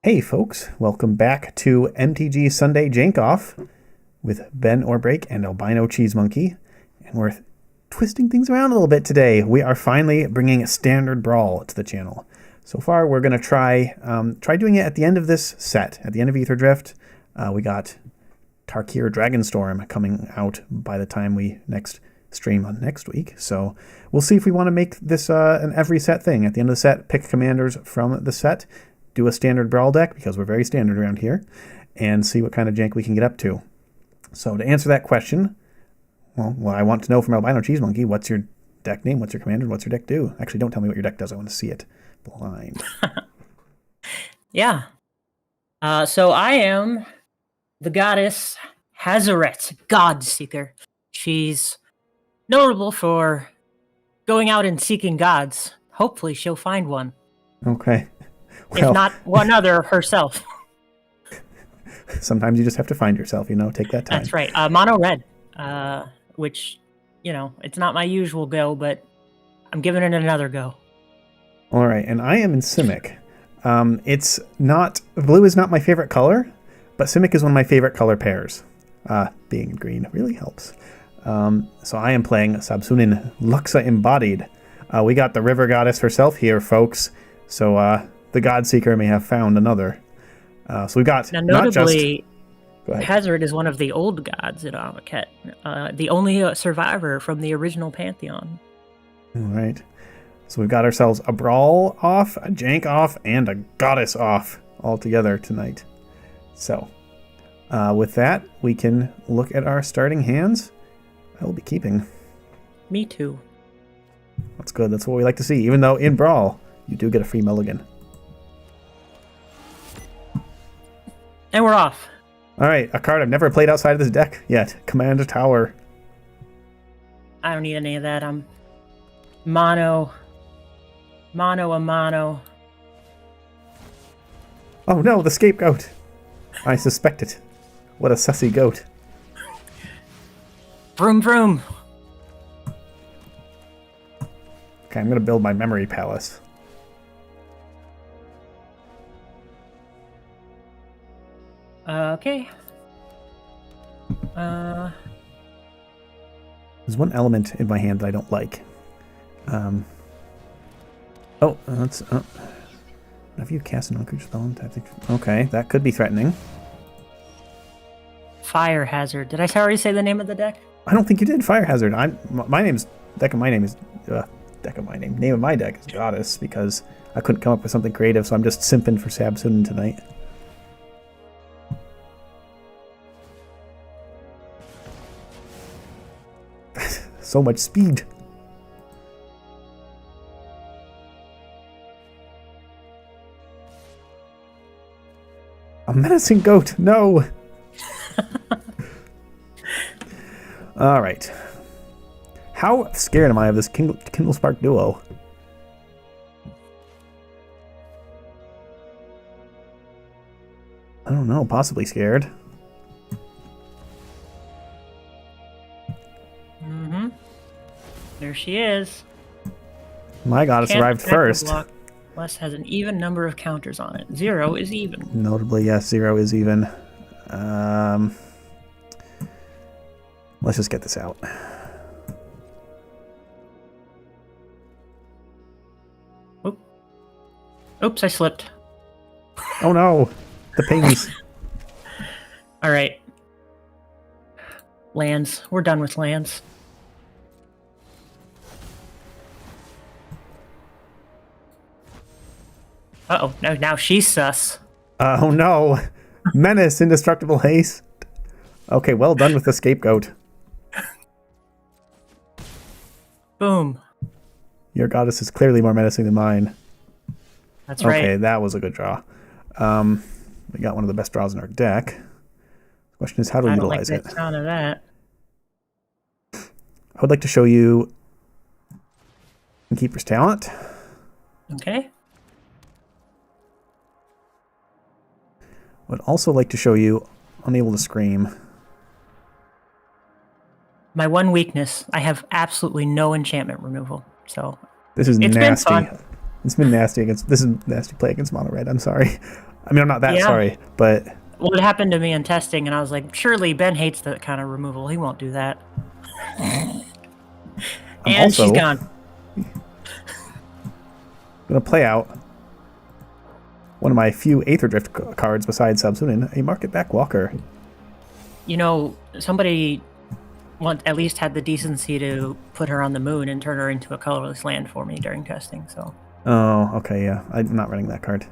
Hey folks, welcome back to MTG Sunday Jank-Off with Ben Orbreak and AlbinoCheesemonkey, and we're twisting things around a little bit today. We are finally bringing Standard Brawl to the channel. So far, we're going to try doing it at the end of this set, at the end of Aetherdrift. We got Tarkir Dragonstorm coming out by the time we next stream on next week. So we'll see if we want to make this an every set thing. At the end of the set, pick commanders from the set, do a standard brawl deck, because we're very standard around here, and see what kind of jank we can get up to. So to answer that question, well, I want to know from AlbinoCheesemonkey, what's your deck name, what's your commander, what's your deck do? Actually, don't tell me what your deck does. I want to see it blind. Yeah. So I am the goddess Hazaret, God Seeker. She's notable for going out and seeking gods. Hopefully she'll find one. Okay. Well, if not one other herself. Sometimes you just have to find yourself, take that time. That's right. Mono red, which, it's not my usual go, but I'm giving it another go. All right, and I am in Simic. Blue is not my favorite color, but Simic is one of my favorite color pairs. Being in green really helps. So I am playing Sab-Sunen Luxa Embodied. We got the river goddess herself here, folks. So the God Seeker may have found another. So we've got now, notably, not just... Hazard is one of the old gods in Amoket, the only survivor from the original Pantheon. All right. So we've got ourselves a Brawl off, a Jank off, and a Goddess off all together tonight. So with that, we can look at our starting hands. I will be keeping. Me too. That's good. That's what we like to see. Even though in Brawl, you do get a free mulligan. And we're off. All right, a card I've never played outside of this deck yet. Command a Tower. I don't need any of that. I'm mono a mono. Oh no, the scapegoat. I suspect it. What a sussy goat. Vroom vroom. Okay, I'm going to build my memory palace. Okay. There's one element in my hand that I don't like. That's... have you cast an non-creature spell? Okay, that could be threatening. Fire Hazard. Did I already say the name of the deck? I don't think you did. Fire Hazard. Name of my deck is Goddess, because I couldn't come up with something creative, so I'm just simping for Sab-Sunen tonight. So much speed. A menacing goat. No. All right. How scared am I of this Kindle Spark duo? I don't know. Possibly scared. Mm-hmm. There she is. My goddess arrived first. Plus has an even number of counters on it. 0 is even. Notably, yes, 0 is even. Let's just get this out. Oops, I slipped. Oh no, the pings. All right. Lands. We're done with lands. Uh-oh, now she's sus. Oh no. Menace, indestructible haste. Okay, well done with the scapegoat. Boom. Your goddess is clearly more menacing than mine. That's right. Okay, that was a good draw. We got one of the best draws in our deck. The question is how to utilize it. I don't like the sound of that. I would like to show you Keeper's Talent. Okay. Would also like to show you Unable to Scream. My one weakness, I have absolutely no enchantment removal. So this is nasty. Been fun. It's been nasty against. This is nasty play against mono red. I'm sorry. I mean, I'm not that Yeah. sorry, but Well, it happened to me in testing, and I was like, surely Ben hates that kind of removal. He won't do that. I'm And she's also gone. going to play out one of my few Aetherdrift cards besides Sab-Sunen, a Market Back Walker. You know, somebody at least had the decency to put her on the moon and turn her into a colorless land for me during testing, so. Oh, okay, yeah. I'm not running that card.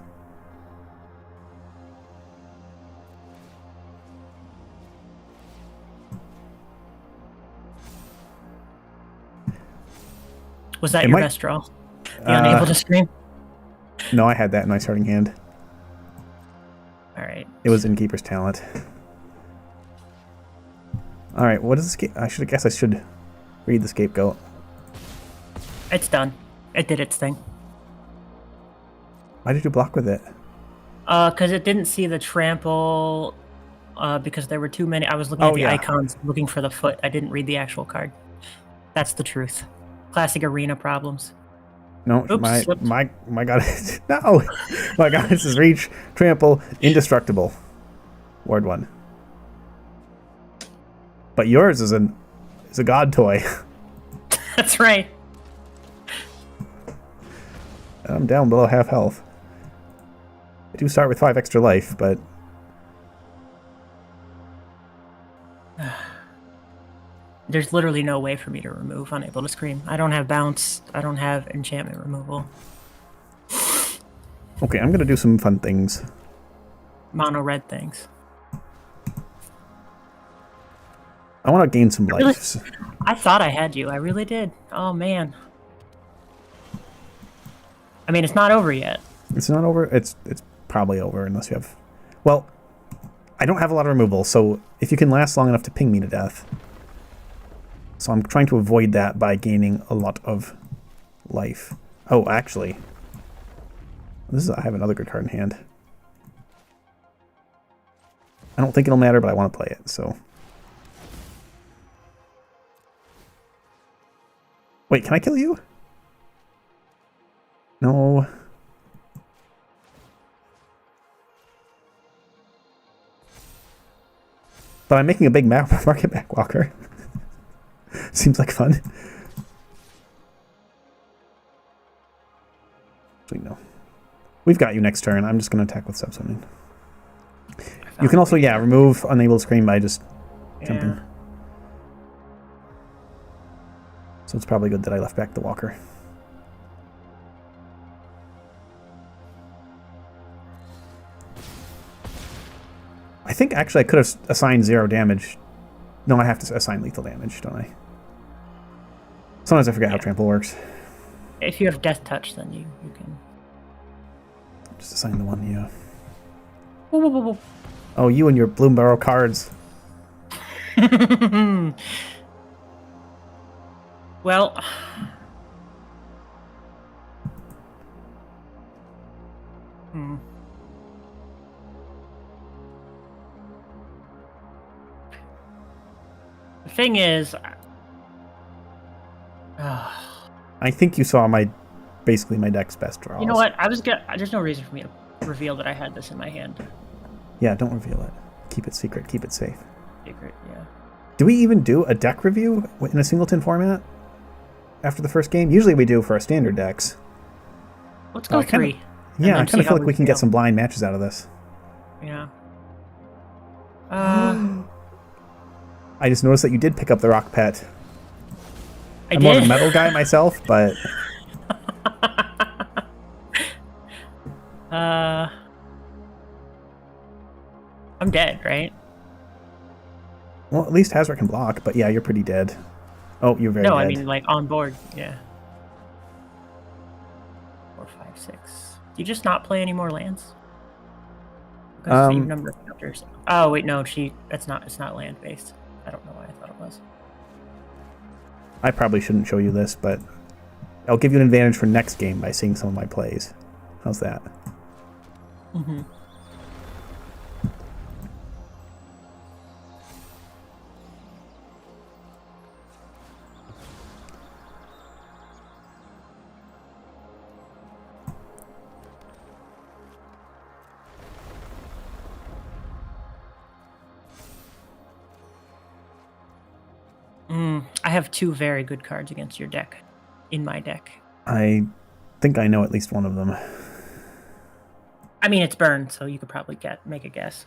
Was that your best draw? The unable to scream? No, I had that in my starting hand. Alright. It was Innkeeper's Talent. Alright, what is this? I should read the Scapegoat. It's done. It did its thing. Why did you block with it? Because it didn't see the trample, because there were too many. I was looking at the icons, looking for the foot. I didn't read the actual card. That's the truth. Classic arena problems. No, Oops, my goddess. No! My goddess is reach, trample, indestructible. Ward 1. But yours is a god toy. That's right. I'm down below half health. I do start with 5 extra life, but there's literally no way for me to remove Unable to Scream. I don't have bounce. I don't have enchantment removal. okay, I'm gonna do some fun things. Mono red things. I want to gain some life. I thought I had you. I really did. Oh man. I mean, it's not over yet. It's not over. It's probably over unless you have. Well, I don't have a lot of removal, so if you can last long enough to ping me to death. So I'm trying to avoid that by gaining a lot of life. Oh, actually, I have another good card in hand. I don't think it'll matter, but I want to play it, so. Wait, can I kill you? No. But I'm making a big market back walker. Seems like fun. Actually, no. We've got you next turn. I'm just going to attack with Sab-Sunen. You can also, remove Unable to Scream by just jumping. So it's probably good that I left back the walker. I think actually I could have assigned 0 damage. No, I have to assign lethal damage, don't I? Sometimes I forget how trample works. If you have death touch, then you can just assign the one, yeah. Whoa, whoa, whoa, whoa. Oh, you and your Bloomburrow cards. Well, the thing is, I think you saw basically my deck's best draws. You know what? There's no reason for me to reveal that I had this in my hand. Yeah, don't reveal it. Keep it secret. Keep it safe. Secret, yeah. Do we even do a deck review in a singleton format after the first game? Usually we do for our standard decks. Let's go 3. Yeah, I kind of feel like we can get some blind matches out of this. Yeah. I just noticed that you did pick up the rock pet. I'm did. more of a metal guy myself, but I'm dead, right? well, at least Hasbro can block, but yeah, you're pretty dead. Oh, you're very dead. No, I mean, like, on board, yeah. 4, 5, 6. Do you just not play any more lands? Same number of counters. Oh, wait, no, it's not land-based. I don't know why I thought it was. I probably shouldn't show you this, but I'll give you an advantage for next game by seeing some of my plays. How's that? Mm-hmm. I have 2 very good cards against your deck. In my deck. I think I know at least one of them. I mean, it's burned, so you could probably make a guess.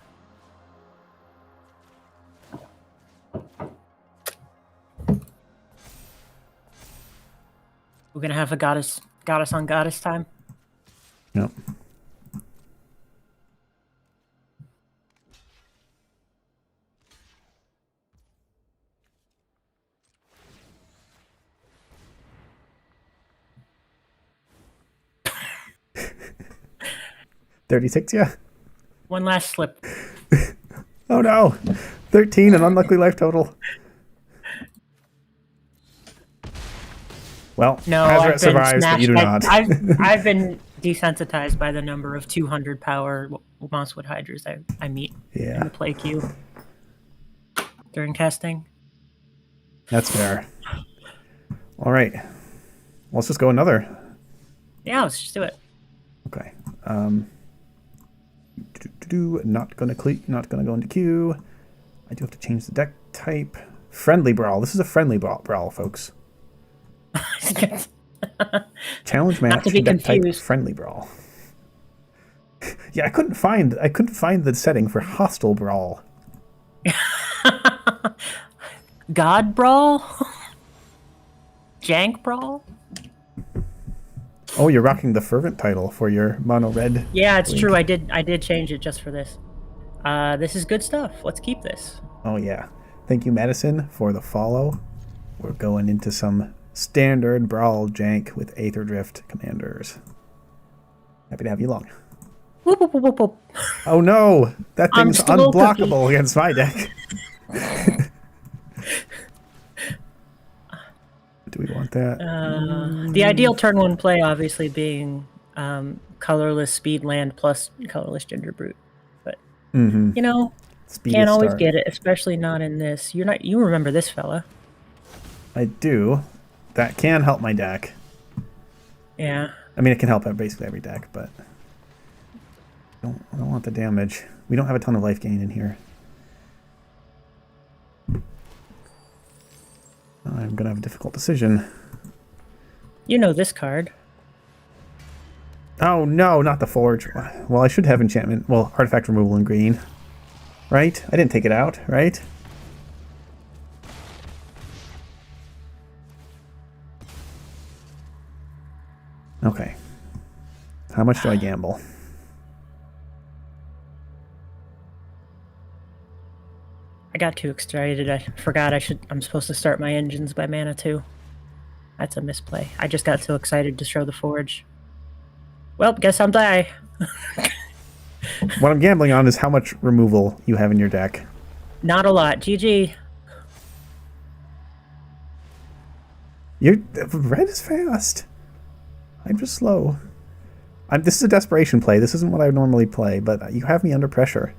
We're gonna have a goddess on goddess time. Yep. $36, yeah. One last slip. Oh no! 13, an unlucky life total. Well, No, Hazret survives, but you do not. I've been desensitized by the number of 200 power Mosswood Hydras I meet in the play queue during testing. That's fair. All right. Let's just go another. Yeah, let's just do it. Okay. Not gonna go into queue. I do have to change the deck type. Friendly Brawl. This is a friendly brawl, folks. Challenge match. Not to be deck confused. Type friendly Brawl. Yeah, I couldn't find the setting for hostile brawl. God Brawl? Jank Brawl? Oh, you're rocking the fervent title for your mono red. Yeah, it's link. true. I did change it just for this. This is good stuff. Let's keep this. Oh yeah. Thank you, Madison, for the follow. We're going into some standard brawl jank with Aetherdrift commanders. Happy to have you along. Whoop, whoop, whoop, whoop. Oh no! That thing's Unstoppable unblockable against my deck. Do we want that? The ideal turn 1 play obviously being colorless speed land plus colorless ginger brute. But you know, can't always get it, especially not in this. You remember this fella. I do. That can help my deck. Yeah. I mean, it can help basically every deck, but I don't want the damage. We don't have a ton of life gain in here. I'm gonna have a difficult decision. You know this card. Oh no, not the forge. Well, I should have enchantment. Well, artifact removal in green. Right? I didn't take it out, right? Okay. How much do I gamble? I got too excited. I forgot I'm supposed to start my engines by mana 2. That's a misplay. I just got so excited to show the forge. Well, guess I'll die. What I'm gambling on is how much removal you have in your deck. Not a lot. GG. Red is fast. I'm just slow. This is a desperation play. This isn't what I would normally play, but you have me under pressure.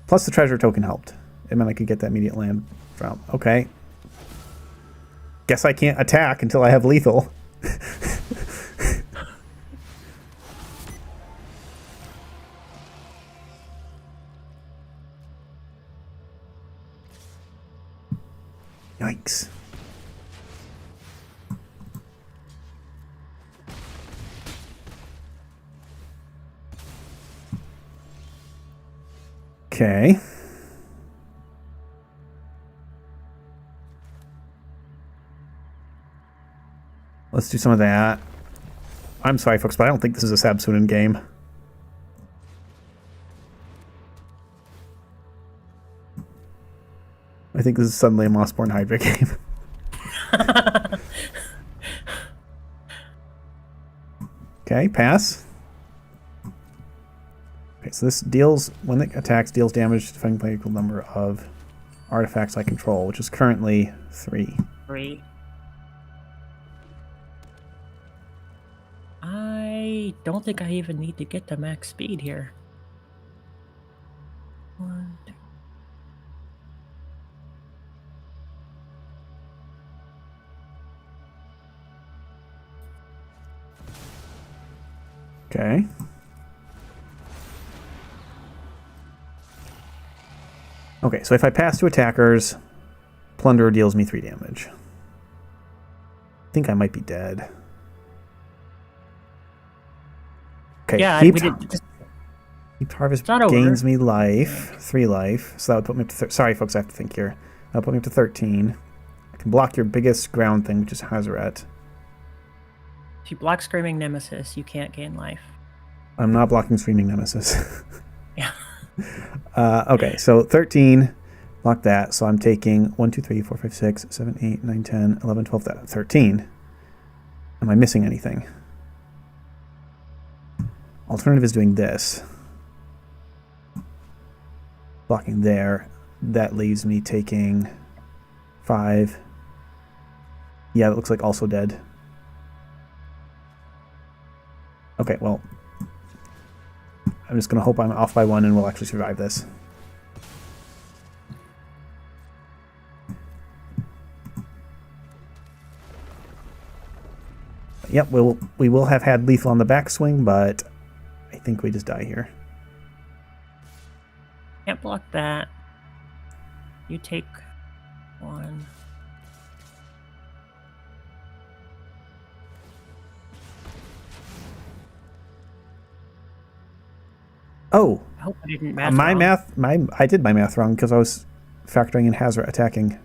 Plus the treasure token helped. It meant I could get that immediate land from. Okay. Guess I can't attack until I have lethal. Yikes. Okay. Let's do some of that. I'm sorry, folks, but I don't think this is a Sab-Sunen game. I think this is suddenly a Mossborn Hydra game. Okay, pass. Okay, so this deals, when it attacks, deals damage to defending player equal number of artifacts I control, which is currently 3. 3. I don't think I even need to get to max speed here. 1, 2. Okay. Okay, so if I pass to attackers, Plunderer deals me 3 damage. I think I might be dead. Okay, Yeah, Heaped we did. Harvest not over. gains me life, 3 life. So that would put me up to... Sorry, folks, I have to think here. That would put me up to 13. I can block your biggest ground thing, which is Hazaret. If you block Screaming Nemesis, you can't gain life. I'm not blocking Screaming Nemesis. Yeah. Okay, so 13. Block that. So I'm taking 1, 2, 3, 4, 5, 6, 7, 8, 9, 10, 11, 12, 13. Am I missing anything? Alternative is doing this. Blocking there. That leaves me taking 5. Yeah, that looks like also dead. Okay, well, I'm just going to hope I'm off by 1 and we'll actually survive this. Yep, we will have had lethal on the backswing, but I think we just die here. Can't block that. You take 1. Oh, I hope I didn't math my wrong. math, I did my math wrong because I was factoring in Hazaret attacking.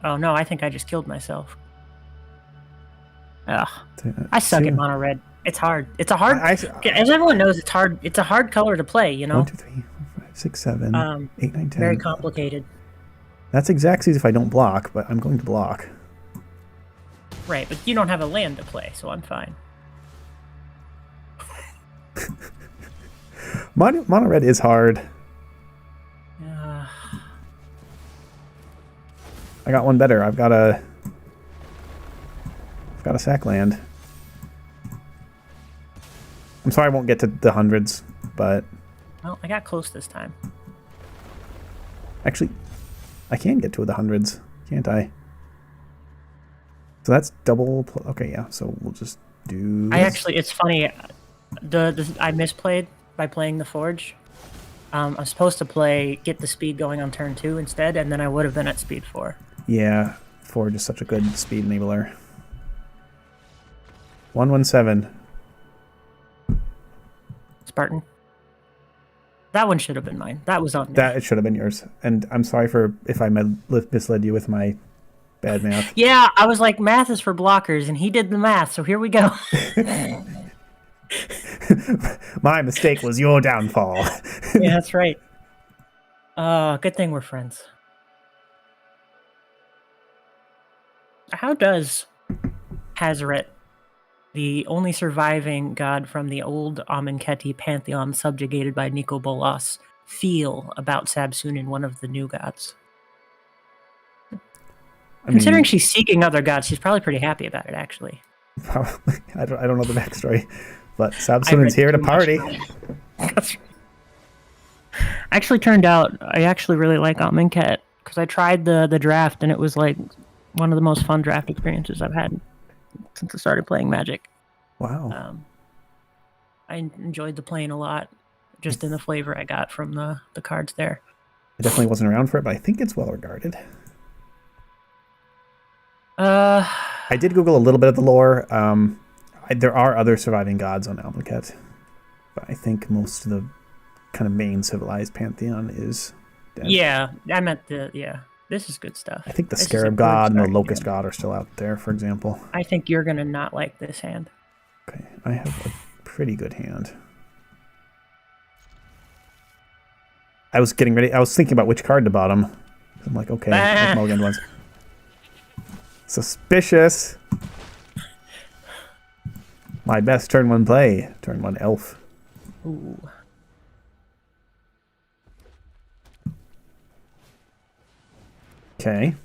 Oh no, I think I just killed myself. Ugh. I suck at mono red. It's hard. It's a hard. As everyone knows, it's hard. It's a hard color to play. You know. 1, 2, 3, 4, 5, 6, 7, 8, 9, 10. Very complicated. That's exactly if I don't block, but I'm going to block. Right, but you don't have a land to play, so I'm fine. Mono red is hard. I got one better. I've got a sack land. I'm sorry I won't get to the hundreds, but... Well, I got close this time. Actually, I can get to the hundreds, can't I? So that's double... Okay, yeah, so we'll just do... It's funny. I misplayed by playing the Forge. I'm supposed to get the speed going on turn 2 instead, and then I would have been at speed 4. Yeah, Forge is such a good speed enabler. 117. Spartan. That one should have been mine. That was on me. That it should have been yours. And I'm sorry if I misled you with my bad math. Yeah, I was like, math is for blockers, and he did the math, so here we go. My mistake was your downfall. Yeah, that's right. Good thing we're friends. How does Hazaret, the only surviving god from the old Amonkhet pantheon subjugated by Nico Bolas, feel about Sab-Sunen, one of the new gods? Considering she's seeking other gods, she's probably pretty happy about it, actually. Probably. I don't know the backstory, but Sab-Sunen's here to party. Actually, turned out I actually really like Amonkhet because I tried the draft and it was like one of the most fun draft experiences I've had since I started playing Magic. Wow. I enjoyed the playing a lot, just in the flavor I got from the cards there. I definitely wasn't around for it, but I think it's well regarded. I did Google a little bit of the lore. There are other surviving gods on Amonkhet, but I think most of the kind of main civilized pantheon is dead. Yeah, I meant this is good stuff. I think the Scarab God and the Locust God are still out there, for example. I think you're going to not like this hand. Okay, I have a pretty good hand. I was getting ready. I was thinking about which card to bottom. I'm like, okay, like mulligan ones. Suspicious. My best turn 1 play. Turn 1 elf. Ooh. Okay.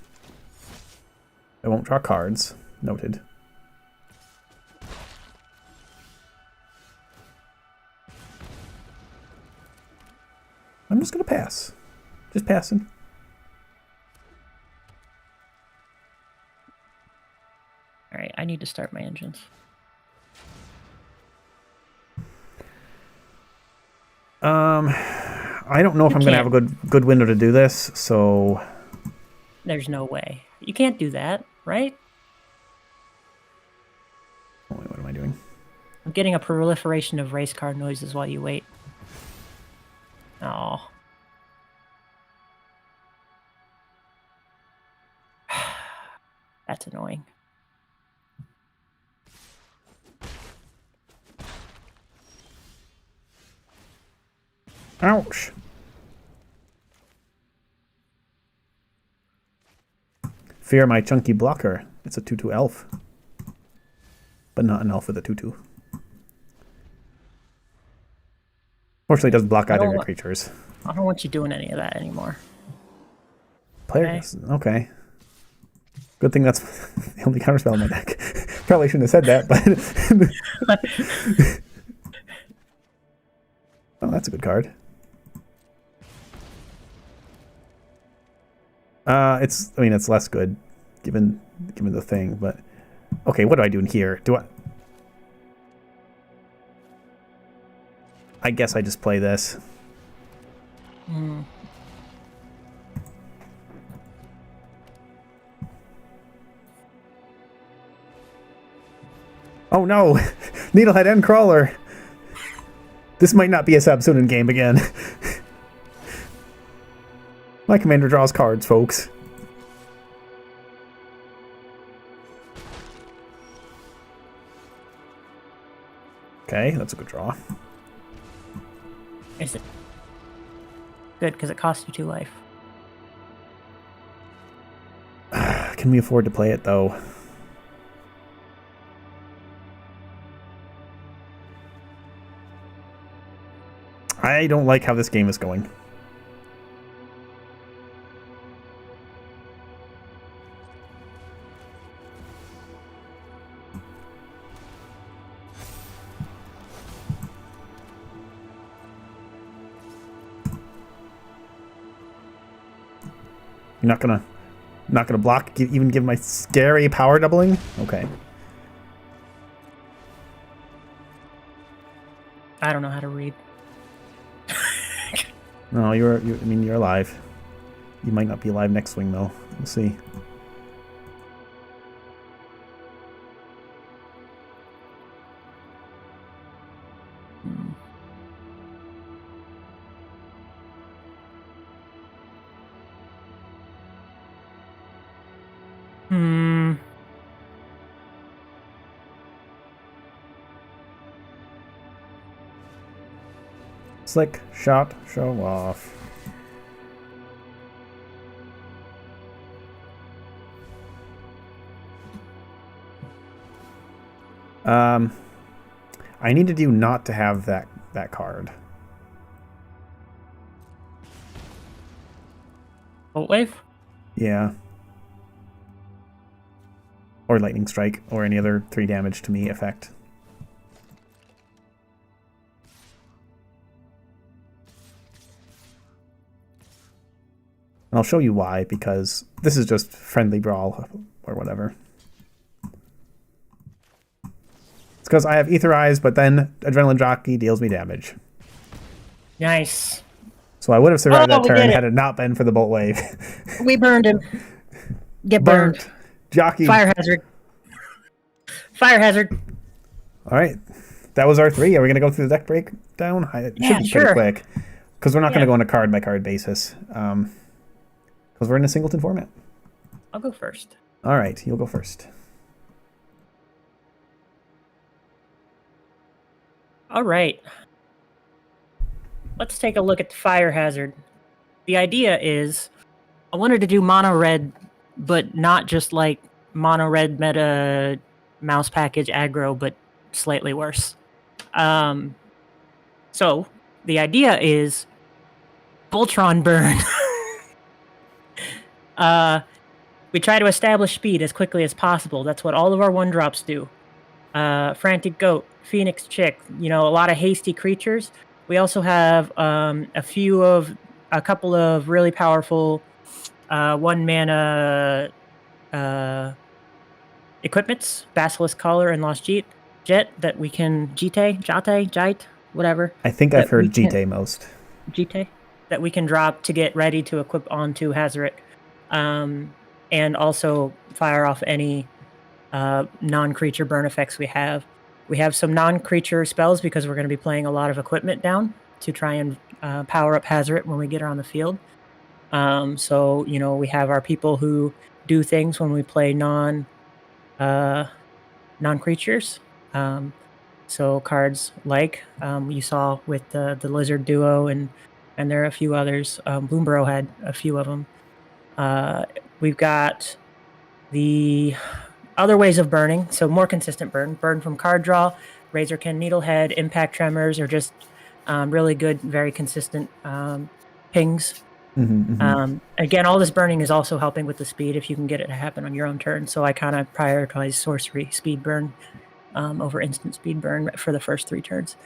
I won't draw cards. Noted. I'm just going to pass. Just passing. All right, I need to start my engines. I don't know if I'm going to have a good window to do this, so... There's no way. You can't do that, right? Oh, wait, what am I doing? I'm getting a proliferation of race car noises while you wait. Oh. That's annoying. Ouch. Fear my chunky blocker. It's a 2/2 elf. But not an elf with a 2/2. Fortunately, it doesn't block either of your creatures. I don't want you doing any of that anymore. Players? Okay. Good thing that's the only counterspell in my deck. Probably shouldn't have said that, but... Oh, that's a good card. It's less good, given the thing, but... Okay, what do I do in here? I guess I just play this. Oh no! Needlehead End Crawler! This might not be a Sab-Sunen game again. My commander draws cards, folks. Okay, that's a good draw. Is it? Good, because it costs you 2 life. Can we afford to play it, though? I don't like how this game is going. You're not gonna block, even give my scary power doubling? Okay. I don't know how to read. No, you're alive. You might not be alive next swing, though. We'll see. Slick shot, show off. I needed you not to have that card. Bolt wave? Yeah. Or lightning strike, or any other 3 damage to me effect. And I'll show you why, because this is just friendly brawl or whatever. It's because I have Aetherize, but then Adrenaline Jockey deals me damage. Nice. So I would have survived that turn had it not been for the Bolt Wave. We burned him. Get burned. Jockey. Fire hazard. Fire hazard. All right. That was our 3. Are we going to go through the deck breakdown? It should be pretty quick. Because we're not going to go on a card-by-card basis. Because we're in a singleton format. I'll go first. All right. You'll go first. All right. Let's take a look at the fire hazard. The idea is I wanted to do mono red, but not just like mono red meta mouse package aggro, but slightly worse. So the idea is Voltron burn. We try to establish speed as quickly as possible. That's what all of our 1-drops do. Frantic Goat, Phoenix Chick, a lot of hasty creatures. We also have a couple of really powerful 1-mana equipments, Basilisk Collar and Lost Jet that we can Jite, whatever. I think I've heard Jite most. Jite? that we can drop to get ready to equip onto Hazaret, and also fire off any non-creature burn effects we have. We have some non-creature spells because we're going to be playing a lot of equipment down to try and power up Hazaret when we get her on the field. So, you know, we have our people who do things when we play non-creatures. So cards like you saw with the Lizard Duo, and there are a few others. Boombro had a few of them. We've got the other ways of burning, so more consistent burn from card draw, Razorkin, Needlehead, Impact Tremors, or just really good, very consistent pings. Again, all this burning is also helping with the speed if you can get it to happen on your own turn. So I kind of prioritize sorcery speed burn over instant speed burn for the first 3 turns.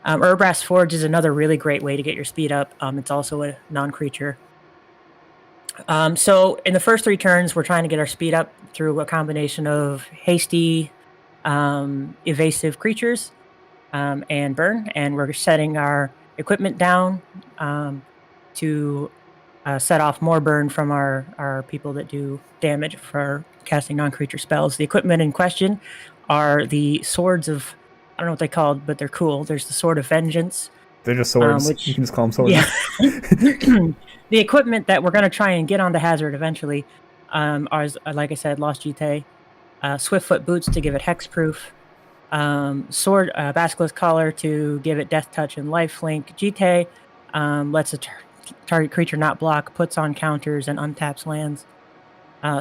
Urbrass Forge is another really great way to get your speed up. It's also a non-creature. So in the first 3 turns, we're trying to get our speed up through a combination of hasty, evasive creatures and burn, and we're setting our equipment down to set off more burn from our people that do damage for casting non-creature spells. The equipment in question are the swords of, I don't know what they're called, but they're cool. There's the Sword of Vengeance. They're just swords. You can just call them swords. Yeah. The equipment that we're going to try and get onto Hazaret eventually are, like I said, Lost GT, Swiftfoot Boots to give it hexproof, Sword Basilisk Collar to give it Death Touch and Lifelink. GT lets a target creature not block, puts on counters, and untaps lands.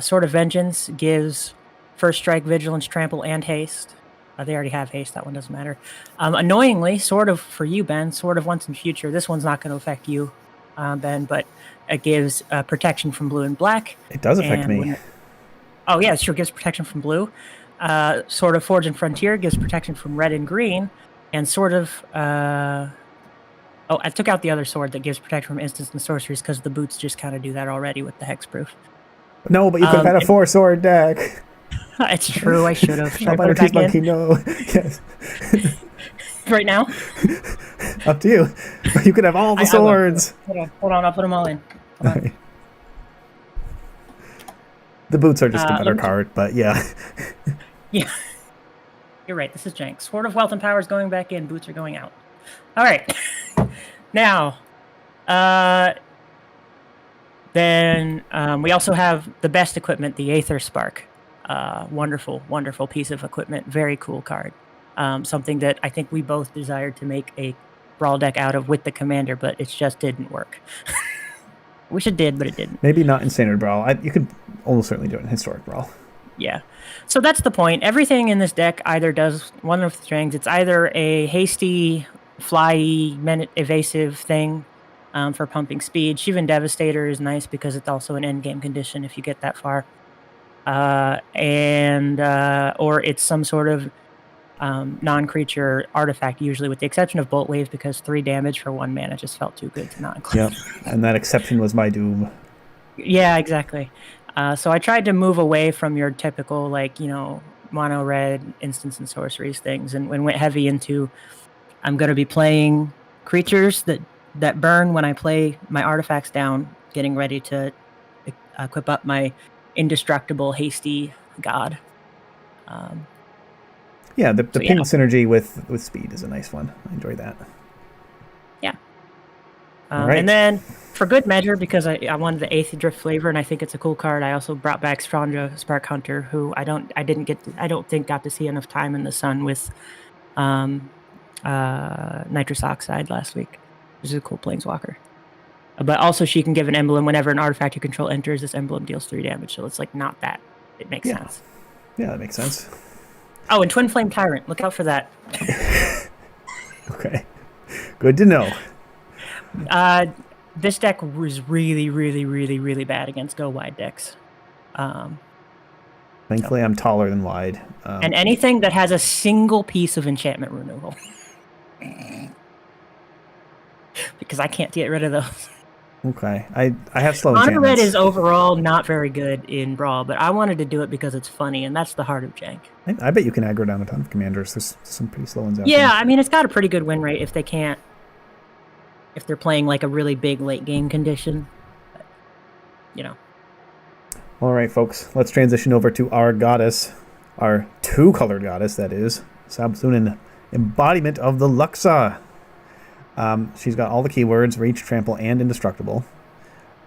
Sword of Vengeance gives First Strike, Vigilance, Trample, and Haste. They already have haste. That one doesn't matter. Annoyingly, sort of for you, Ben, sort of once in future. This one's not going to affect you, Ben, but it gives protection from blue and black. It does affect me. Oh, yeah, it sure gives protection from blue. Sword of Forge and Frontier gives protection from red and green. And Sword of... I took out the other sword that gives protection from instants and sorceries because the boots just kind of do that already with the hexproof. No, but you could have had a 4-sword deck. It's true, I should have. Should I put it Albino back Cheesemonkey, in? no. Yes. Right now? Up to you. You could have all the swords. Hold on, I'll put them all in. Hold on. The boots are just a better card, but yeah. Yeah. You're right, this is jank. Sword of Wealth and Power is going back in, boots are going out. All right. Now, then we also have the best equipment, the Aether Spark. Wonderful, wonderful piece of equipment. Very cool card. Something that I think we both desired to make a Brawl deck out of with the Commander, but it just didn't work. Wish it did, but it didn't. Maybe not in Standard Brawl. You could almost certainly do it in Historic Brawl. Yeah. So that's the point. Everything in this deck either does one of the things. It's either a hasty, flyy, evasive thing for pumping speed. Shivan Devastator is nice because it's also an endgame condition if you get that far. Or it's some sort of non-creature artifact, usually with the exception of Bolt Wave, because 3 damage for 1 mana just felt too good to not include. Yep, and that exception was my doom. Yeah, exactly. So I tried to move away from your typical, mono red instants and sorceries things, and went heavy into, I'm going to be playing creatures that burn when I play my artifacts down, getting ready to equip up my indestructible hasty god. The ping synergy with speed is a nice one. I enjoy that. Yeah. Right. And then for good measure, because I wanted the Aetherdrift flavor and I think it's a cool card, I also brought back Strandra Spark Hunter, who I don't think got to see enough time in the sun with nitrous oxide last week. This is a cool planeswalker. But also she can give an emblem whenever an artifact you control enters. This emblem deals 3 damage, so it's not that. It makes sense. Yeah, that makes sense. Oh, and Twin Flame Tyrant. Look out for that. Okay. Good to know. This deck was really, really, really, really bad against go wide decks. Thankfully, I'm taller than wide. And anything that has a single piece of enchantment removal. Because I can't get rid of those. Okay. I have slow Mono enchantments. Red is overall not very good in Brawl, but I wanted to do it because it's funny, and that's the heart of jank. I bet you can aggro down a ton of commanders. There's some pretty slow ones out there. Yeah, I mean, it's got a pretty good win rate if they can't if they're playing like a really big late game condition. But, you know. All right, folks, let's transition over to our goddess, our two-colored goddess, that is, Sab-Sunen, embodiment of the Luxa. She's got all the keywords, reach, trample, and indestructible.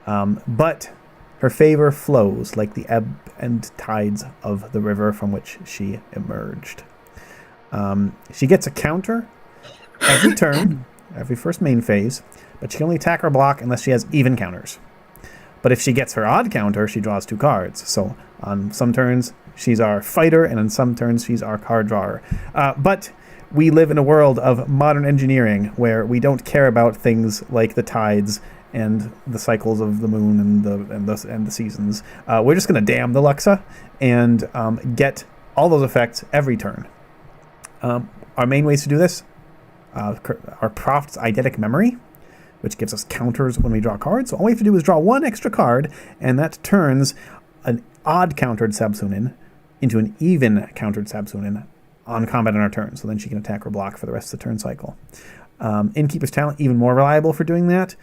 But her favor flows like the ebb and tides of the river from which she emerged. She gets a counter every turn, every first main phase, but she can only attack or block unless she has even counters. But if she gets her odd counter, she draws 2 cards. So on some turns, she's our fighter, and on some turns, she's our card drawer. But we live in a world of modern engineering where we don't care about things like the tides and the cycles of the moon and the seasons. We're just going to damn the Luxa and get all those effects every turn. Our main ways to do this are Proft's Eidetic Memory, which gives us counters when we draw cards. So all we have to do is draw 1 extra card, and that turns an odd-countered Sab-Sunen into an even-countered Sab-Sunen on combat on our turn. So then she can attack or block for the rest of the turn cycle. Innkeeper's Talent, even more reliable for doing that,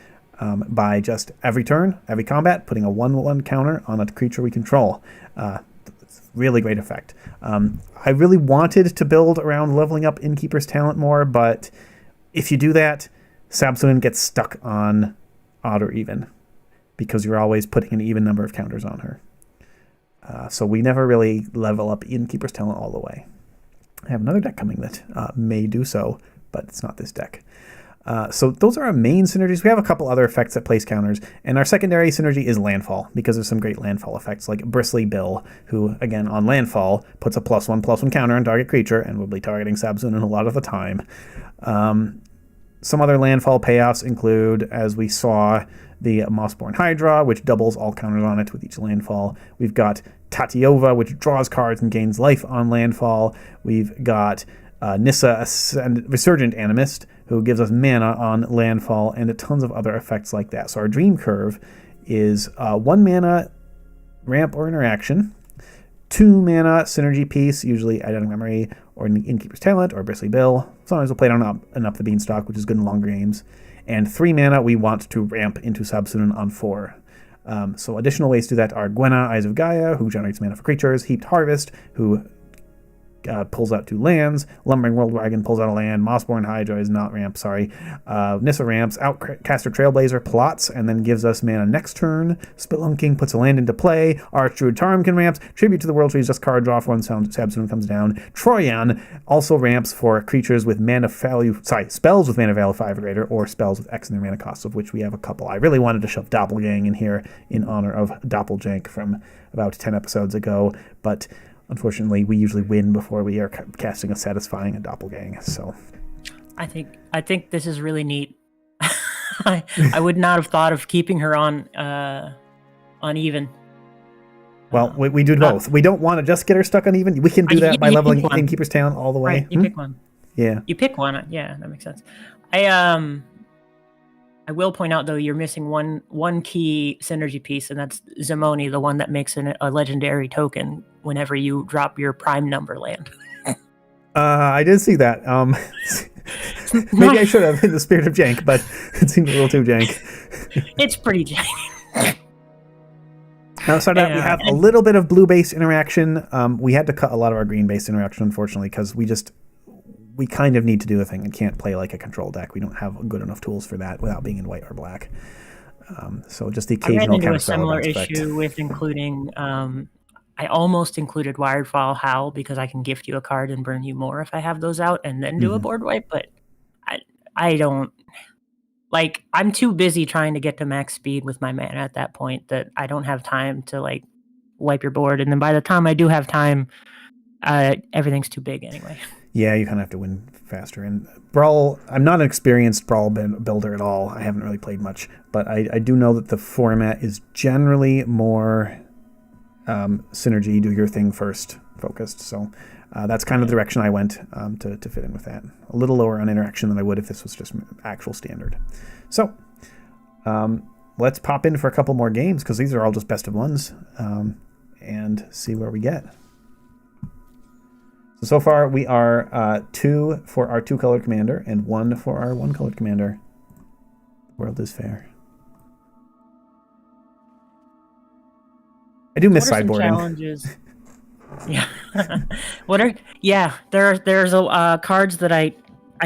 by just every turn, every combat, putting a 1/1 counter on a creature we control. Really great effect. I really wanted to build around leveling up Innkeeper's Talent more, but if you do that, Sab-Sunen gets stuck on odd or even because you're always putting an even number of counters on her. So we never really level up Innkeeper's Talent all the way. I have another deck coming that may do so, but it's not this deck. So those are our main synergies. We have a couple other effects that place counters, and our secondary synergy is landfall, because there's some great landfall effects, like Bristly Bill, who, again, on landfall, puts a +1/+1 counter on target creature, and will be targeting Sab-Sunen a lot of the time. Some other landfall payoffs include, as we saw, the Mossborn Hydra, which doubles all counters on it with each landfall. We've got Tatiova, which draws cards and gains life on landfall. We've got Nissa, Resurgent Animist, who gives us mana on landfall, and tons of other effects like that. So our Dream Curve is 1 mana ramp or interaction, 2 mana synergy piece, usually Eidetic Memory or Innkeeper's Talent or Bristly Bill. Sometimes we'll play it on Up the Beanstalk, which is good in longer games. And 3 mana we want to ramp into Sab-Sunen on 4. So additional ways to do that are Gwenna, Eyes of Gaia, who generates mana for creatures, Heaped Harvest, who pulls out 2 lands, Lumbering World Wagon pulls out a land, Mossborn Hydra is not ramp, sorry. Nissa ramps, Outcaster Trailblazer plots, and then gives us mana next turn. Spelunking puts a land into play. Archdruid Tarmkin ramps, Tribute to the World Trees, just card draw for 1 Sab-Sunen comes down. Troyan also ramps for creatures with spells with mana value 5 or greater, or spells with X in their mana costs, of which we have a couple. I really wanted to shove Doppelgang in here in honor of Doppeljank from about 10 episodes ago, but unfortunately, we usually win before we are casting a satisfying Doppelgang. So, I think this is really neat. I would not have thought of keeping her on even. Well, we do both. We don't want to just get her stuck on even. We can do that by leveling Innkeeper's Talent all the way. Right, you pick one. Yeah, you pick one. Yeah, that makes sense. I will point out, though, you're missing one key synergy piece, and that's Zimoni, the one that makes a legendary token whenever you drop your prime number land. I did see that. Maybe I should have in the spirit of jank, but it seemed a little too jank. It's pretty jank. Outside of that, we have a little bit of blue-based interaction. We had to cut a lot of our green-based interaction, unfortunately, because we kind of need to do a thing and can't play like a control deck. We don't have good enough tools for that without being in white or black. So just the occasional kind of a similar issue with including. I almost included Wirefall Howl because I can gift you a card and burn you more if I have those out and then do a board wipe. But I don't like. I'm too busy trying to get to max speed with my mana at that point that I don't have time to like wipe your board. And then by the time I do have time, everything's too big anyway. Yeah, you kind of have to win faster. And Brawl, I'm not an experienced Brawl builder at all. I haven't really played much. But I do know that the format is generally more synergy, do your thing first focused. So that's kind of the direction I went to fit in with that. A little lower on interaction than I would if this was just actual standard. So let's pop in for a couple more games because these are all just best of ones and see where we get. So far, we are 2 for our 2-colored commander and 1 for our 1-colored commander. World is fair. I do miss What are some sideboarding. challenges? Yeah. There's cards that I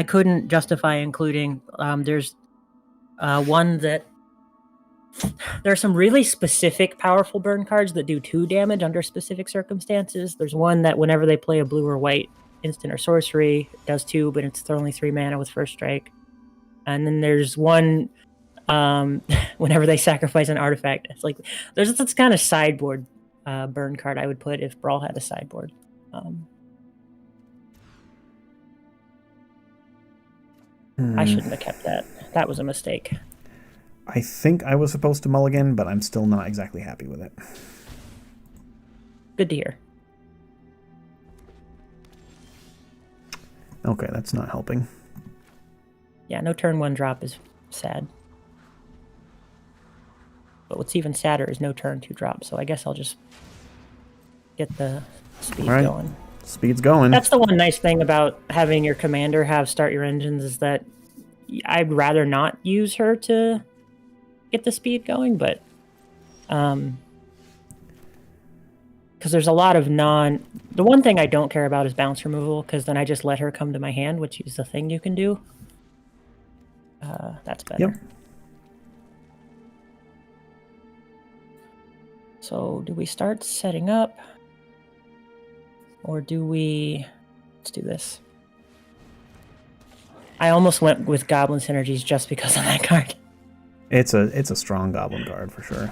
couldn't justify including. There's one that there are some really specific powerful burn cards that do 2 damage under specific circumstances. There's one that whenever they play a blue or white instant or sorcery, it does 2, but it's only 3 mana with first strike. And then there's one whenever they sacrifice an artifact. It's like there's this kind of sideboard burn card I would put if Brawl had a sideboard. I shouldn't have kept that. That was a mistake. I think I was supposed to mulligan, but I'm still not exactly happy with it. Good to hear. Okay, that's not helping. Yeah, no turn 1 drop is sad. But what's even sadder is no turn 2 drop, so I guess I'll just get the speed going. Speed's going. That's the one nice thing about having your commander have start your engines is that I'd rather not use her to get the speed going, but because there's a lot of the one thing I don't care about is bounce removal, because then I just let her come to my hand, which is the thing you can do. That's better. Yep. So do we start setting up, or do we... Let's do this. I almost went with Goblin Synergies just because of that card. It's a strong Goblin card for sure.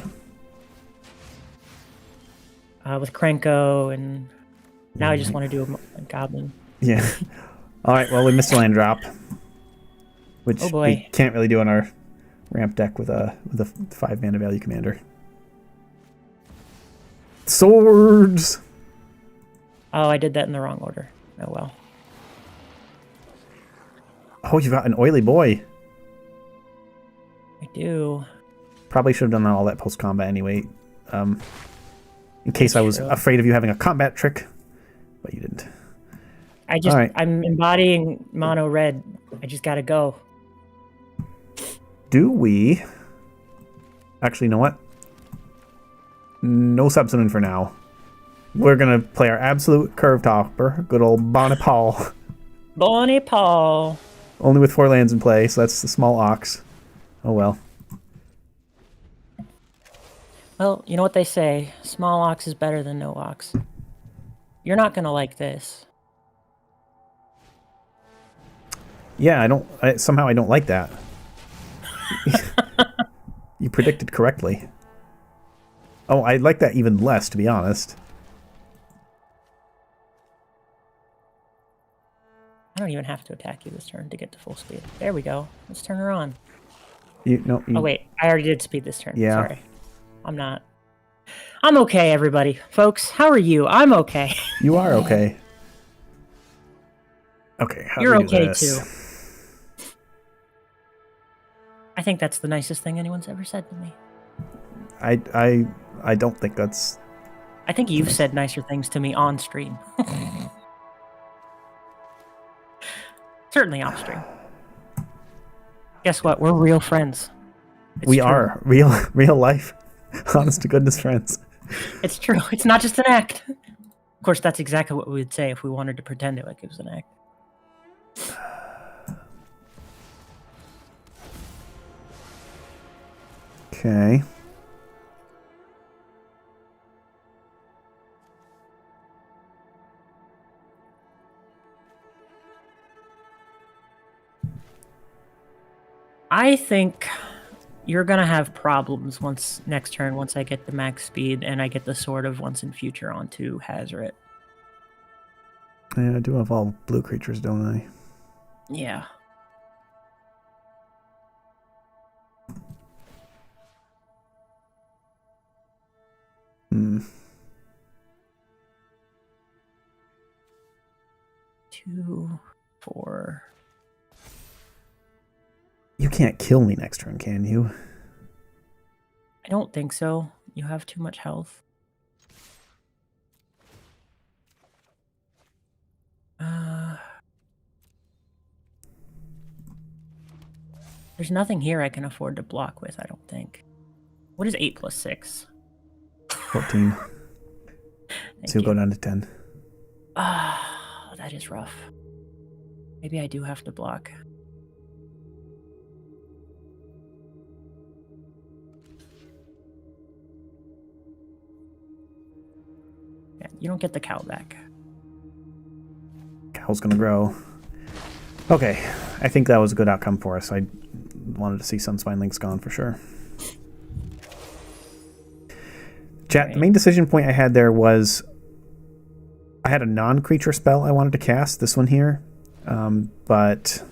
With Krenko, and now I just want to do a Goblin. Yeah. All right, well, we missed a land drop, which we can't really do on our ramp deck with a 5 mana value commander. Swords! Oh, I did that in the wrong order. Oh, well. Oh, you've got an oily boy. I do. Probably should have done all that post-combat anyway. In case I was afraid of you having a combat trick, but you didn't. I'm embodying mono red. I just gotta go. Do we... Actually, you know what? No Sab-Sunen for now. We're going to play our absolute curve topper. Good old Bonnie-Paul. Bonnie-Paul. Only with 4 lands in play, so that's the small ox. Oh well. Well, you know what they say. Small ox is better than no ox. You're not going to like this. Yeah, somehow I don't like that. You predicted correctly. Oh, I like that even less, to be honest. I don't even have to attack you this turn to get to full speed. There we go. Let's turn her on. Oh, wait. I already did speed this turn. Yeah. Sorry. I'm okay, everybody. Folks, how are you? I'm okay. You are okay. Okay, how You're do we do okay, this? too. I think that's the nicest thing anyone's ever said to me. I don't think that's... I think you've said nicer things to me on stream. Certainly off stream. Guess what? We're real friends. We are real life, honest to goodness friends. It's true. It's not just an act. Of course, that's exactly what we would say if we wanted to pretend it like it was an act. Okay. I think you're going to have problems next turn once I get the max speed and I get the Sword of Once and Future onto Hazoret. Yeah, I do have all blue creatures, don't I? Yeah. Hmm. 2, 4... You can't kill me next turn, can you? I don't think so. You have too much health. There's nothing here I can afford to block with, I don't think. What is 8 plus 6? 14. So we'll go down to 10. Ah, that is rough. Maybe I do have to block. Yeah, you don't get the cow back. Cow's gonna grow. Okay, I think that was a good outcome for us. I wanted to see Sunspine Links gone for sure. Chat, the main decision point I had there was I had a non-creature spell I wanted to cast, this one here, but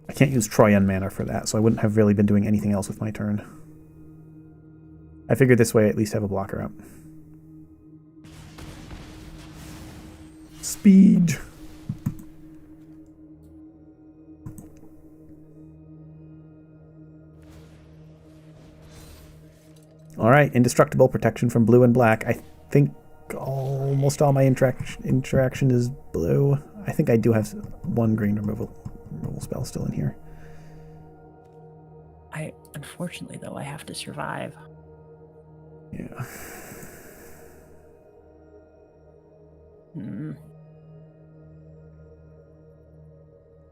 I can't use Troyan mana for that, so I wouldn't have really been doing anything else with my turn. I figured this way I at least have a blocker up. Speed. All right, indestructible, protection from blue and black. I think almost all my interaction is blue. I think I do have one green removal spell still in here. Unfortunately, though, I have to survive. Yeah.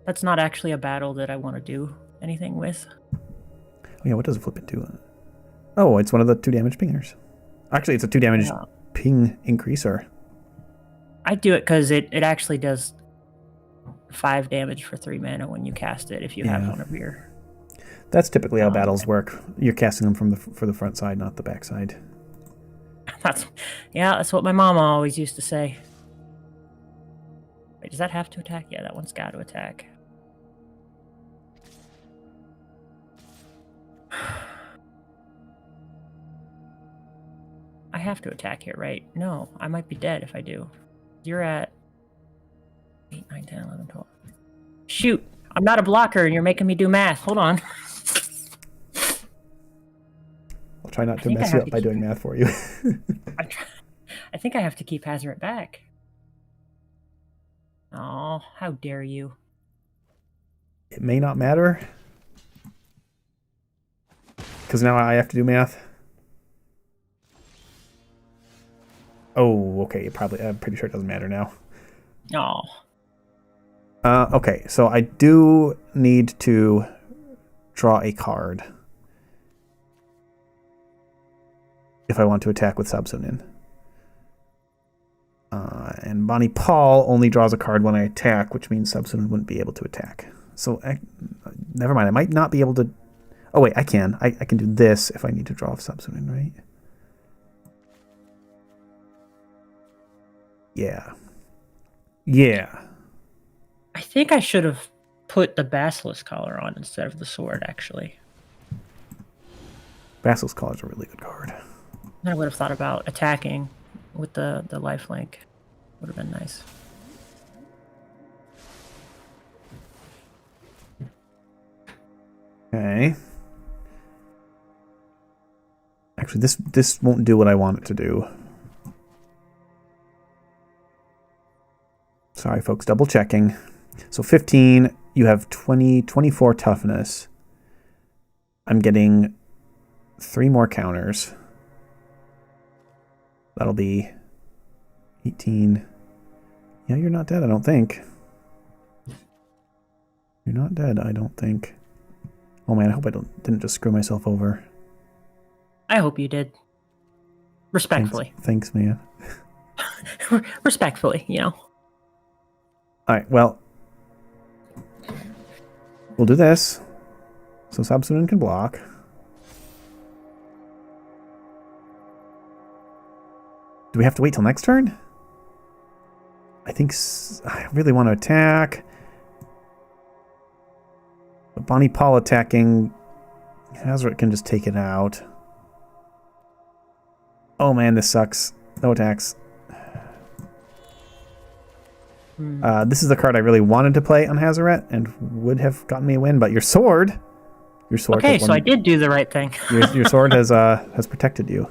That's not actually a battle that I want to do anything with. Oh yeah, what does it flip into? Oh, it's one of the 2 damage pingers. Actually, it's a 2 damage ping increaser. I do it because it actually does 5 damage for 3 mana when you cast it if you have one of your... That's typically how battles work. You're casting them for the front side, not the back side. That's what my mama always used to say. Wait, does that have to attack? Yeah, that one's got to attack. I have to attack here, right? No, I might be dead if I do. You're at 8, 9, 10, 11, 12. Shoot! I'm not a blocker and you're making me do math. Hold on. I'll try not to mess you up by doing math for you. I think I have to keep Hazoret back. Oh, how dare you. It may not matter. Because now I have to do math. Oh, okay. I'm pretty sure it doesn't matter now. Oh. Okay, so I do need to draw a card if I want to attack with Sab-Sunen. And Bonnie Paul only draws a card when I attack, which means Sab-Sunen wouldn't be able to attack. So, never mind. I might not be able to... Oh, wait, I can. I can do this if I need to draw off Sab-Sunen, right? Yeah. Yeah. I think I should have put the Basilisk Collar on instead of the sword, actually. Basilisk Collar is a really good card. I would have thought about attacking with the lifelink. Would have been nice. Okay. Actually, this won't do what I want it to do. Sorry, folks, double checking. So 15, you have 24 toughness. I'm getting 3 more counters. That'll be 18. Yeah, you're not dead, I don't think. You're not dead, I don't think. Oh man, I hope I didn't just screw myself over. I hope you did. Respectfully. Thanks man. Respectfully, you know. Alright, well. We'll do this. So Sab-Sunen can block. Do we have to wait till next turn? I think I really want to attack. But Bonnie Paul attacking. Hazoret can just take it out. Oh man, this sucks. No attacks. This is the card I really wanted to play on Hazoret and would have gotten me a win, but your sword. Okay, so I did do the right thing. your sword has protected you.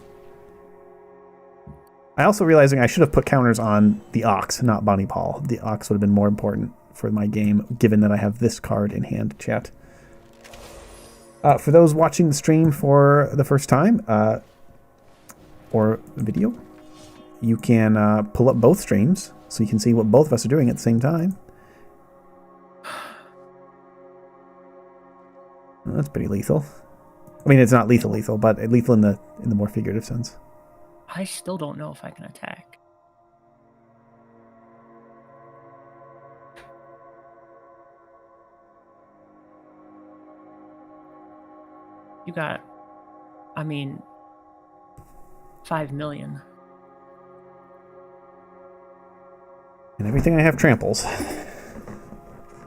I also realizing I should have put counters on the Ox, not Bonnie Paul. The Ox would have been more important for my game, given that I have this card in hand, chat. For those watching the stream for the first time, or video, you can pull up both streams so you can see what both of us are doing at the same time. Well, that's pretty lethal. I mean, it's not lethal, but lethal in the more figurative sense. I still don't know if I can attack. You got, I mean, 5 million. And everything I have tramples.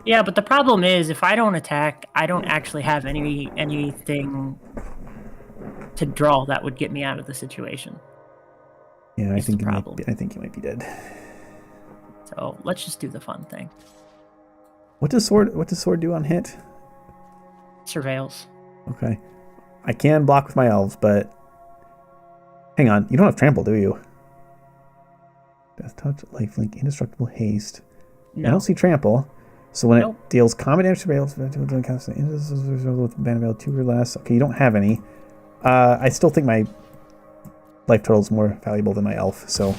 Yeah, but the problem is, if I don't attack, I don't actually have anything to draw that would get me out of the situation. Yeah, I think you might be dead. So let's just do the fun thing. What does sword do on hit? Surveils. Okay. I can block with my elves, but hang on, you don't have trample, do you? Death touch, lifelink, indestructible haste. No. I don't see trample. So when it deals combat damage, surveillance with mana value 2 or less. Okay, you don't have any. I still think my life total is more valuable than my elf, so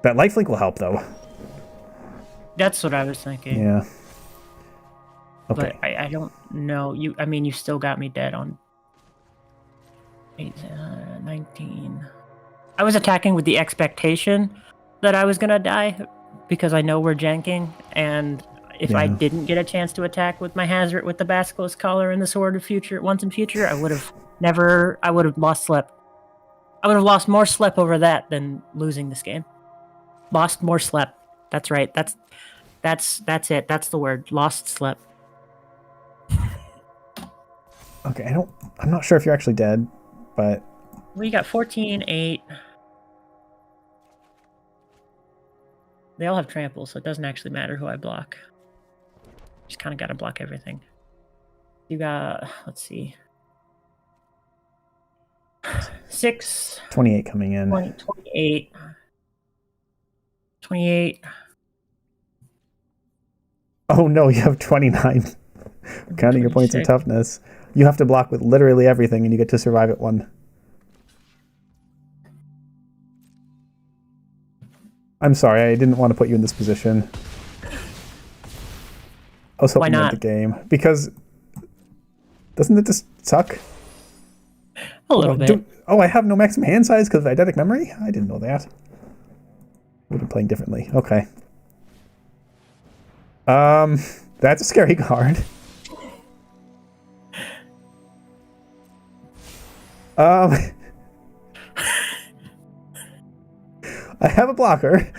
that lifelink will help, though. That's what I was thinking. Yeah. Okay. But I don't know. I mean, you still got me dead on 19. I was attacking with the expectation that I was gonna die because I know we're janking, and if I didn't get a chance to attack with my Hazard with the Basilisk Collar and the Sword of Future once in future, I would have lost slip. I would have lost more slip over that than losing this game. Lost more slip. That's right. That's it. That's the word. Lost slip. Okay, I'm not sure if you're actually dead, but we got 14, 8. They all have trample, so it doesn't actually matter who I block. Just kind of got to block everything. You got, let's see, 6. 28 coming in. 28. 28. Oh no, you have 29. Counting your points of toughness. You have to block with literally everything, and you get to survive at 1. I'm sorry, I didn't want to put you in this position. I was hoping you win the game. Because doesn't it just suck? A little bit. I have no maximum hand size because of eidetic memory? I didn't know that. We've been playing differently. Okay. That's a scary card. I have a blocker.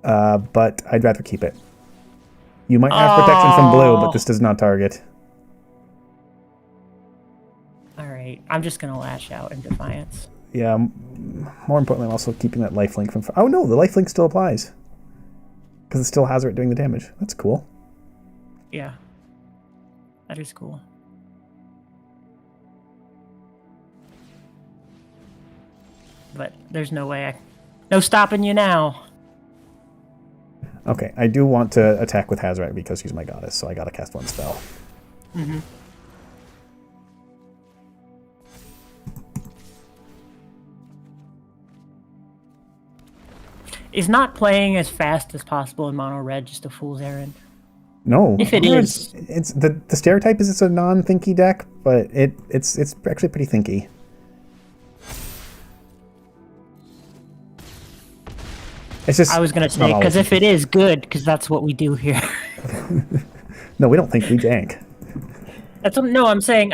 But I'd rather keep it. You might have protection from blue, but this does not target. Alright, I'm just going to lash out in defiance. Yeah, more importantly, I'm also keeping that lifelink from... Oh no, the lifelink still applies. Because it still has it doing the damage. That's cool. Yeah. That is cool. But there's no way no stopping you now. Okay, I do want to attack with Hazaret because she's my goddess, so I gotta cast 1 spell. Mm-hmm. Is not playing as fast as possible in mono red just a fool's errand? No. If it is, it's the stereotype is it's a non-thinky deck, but it's actually pretty thinky. It's just, I was gonna say, because if it is good, because that's what we do here. No, we don't think we jank. I'm saying,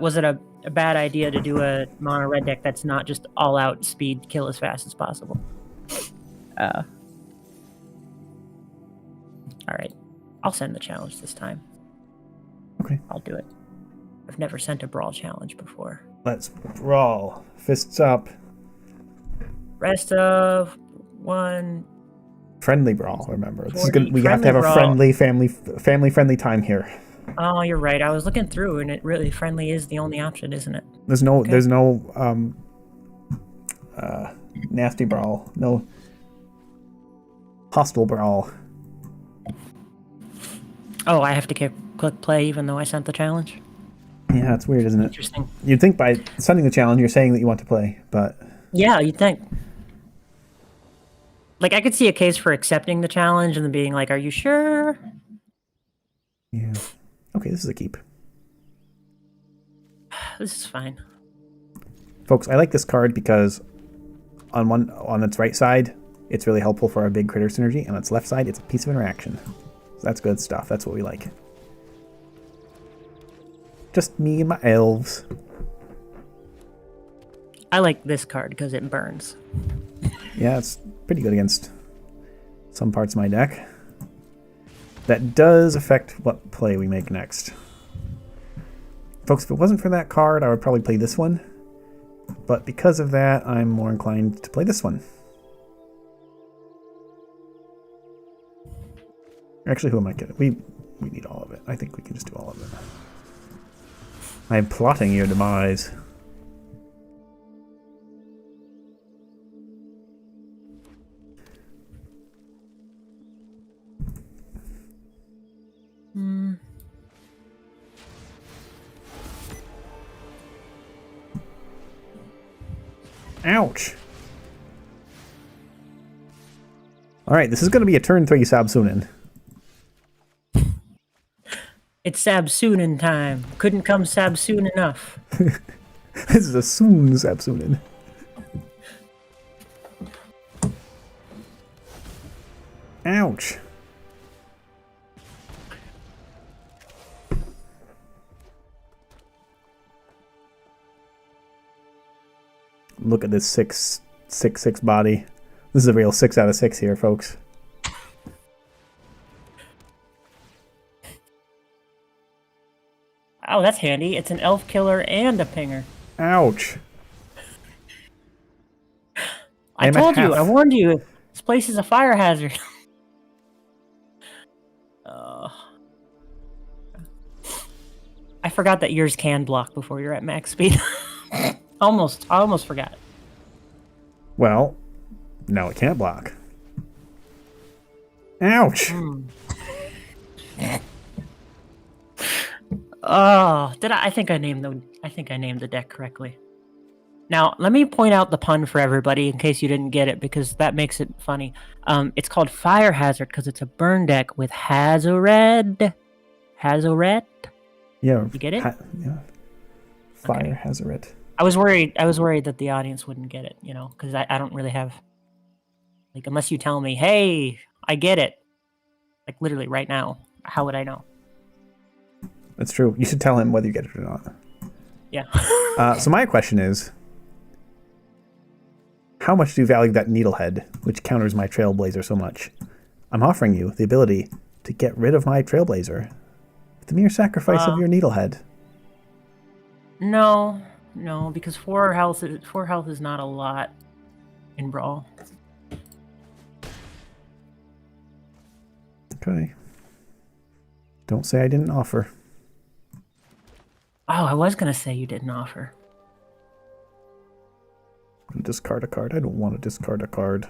was it a bad idea to do a mono red deck that's not just all out speed kill as fast as possible? All right, I'll send the challenge this time. Okay, I'll do it. I've never sent a brawl challenge before. Let's brawl. Fists up. Rest of 1. Friendly brawl. Remember, this is gonna. We have to have a friendly, family-friendly time here. Oh, you're right. I was looking through, and it really friendly is the only option, isn't it? There's no. Okay. There's no. Nasty brawl. No. Hostile Brawl. Oh, I have to click play even though I sent the challenge? Yeah, it's weird, isn't it? Interesting. You'd think by sending the challenge, you're saying that you want to play, but... Yeah, you'd think. Like, I could see a case for accepting the challenge and then being like, are you sure? Yeah. Okay, this is a keep. This is fine. Folks, I like this card because on its right side, it's really helpful for our big critter synergy, and on its left side, it's a piece of interaction. So that's good stuff. That's what we like. Just me and my elves. I like this card because it burns. Yeah, it's pretty good against some parts of my deck. That does affect what play we make next. Folks, if it wasn't for that card, I would probably play this one. But because of that, I'm more inclined to play this one. Actually, who am I kidding? We need all of it. I think we can just do all of it. I'm plotting your demise. Ouch. Alright, this is going to be a turn 3 Sab-Sunen. It's Sab-Sunen time. Couldn't come soon enough. This is a soon Sab-Sunen. Ouch. Look at this 6/6/6 body. This is a real 6 out of 6 here, folks. Oh, that's handy. It's an elf killer and a pinger. Ouch. I told you. I warned you. This place is a fire hazard. I forgot that yours can block before you're at max speed. I almost forgot. Well, now it can't block. Ouch. Oh, I think I named the deck correctly. Now, let me point out the pun for everybody in case you didn't get it, because that makes it funny. It's called Fire Hazard because it's a burn deck with Hazoret. Hazoret? Yeah. You get it? Yeah. Fire Hazoret. I was worried that the audience wouldn't get it, because I don't really have, like, unless you tell me, hey, I get it, like literally right now, how would I know? That's true. You should tell him whether you get it or not. Yeah. So my question is, how much do you value that needlehead, which counters my Trailblazer so much? I'm offering you the ability to get rid of my Trailblazer with the mere sacrifice of your needlehead. No, because 4 health is not a lot in Brawl. Okay. Don't say I didn't offer. Oh, I was gonna say you didn't offer. I'm gonna discard a card. I don't want to discard a card,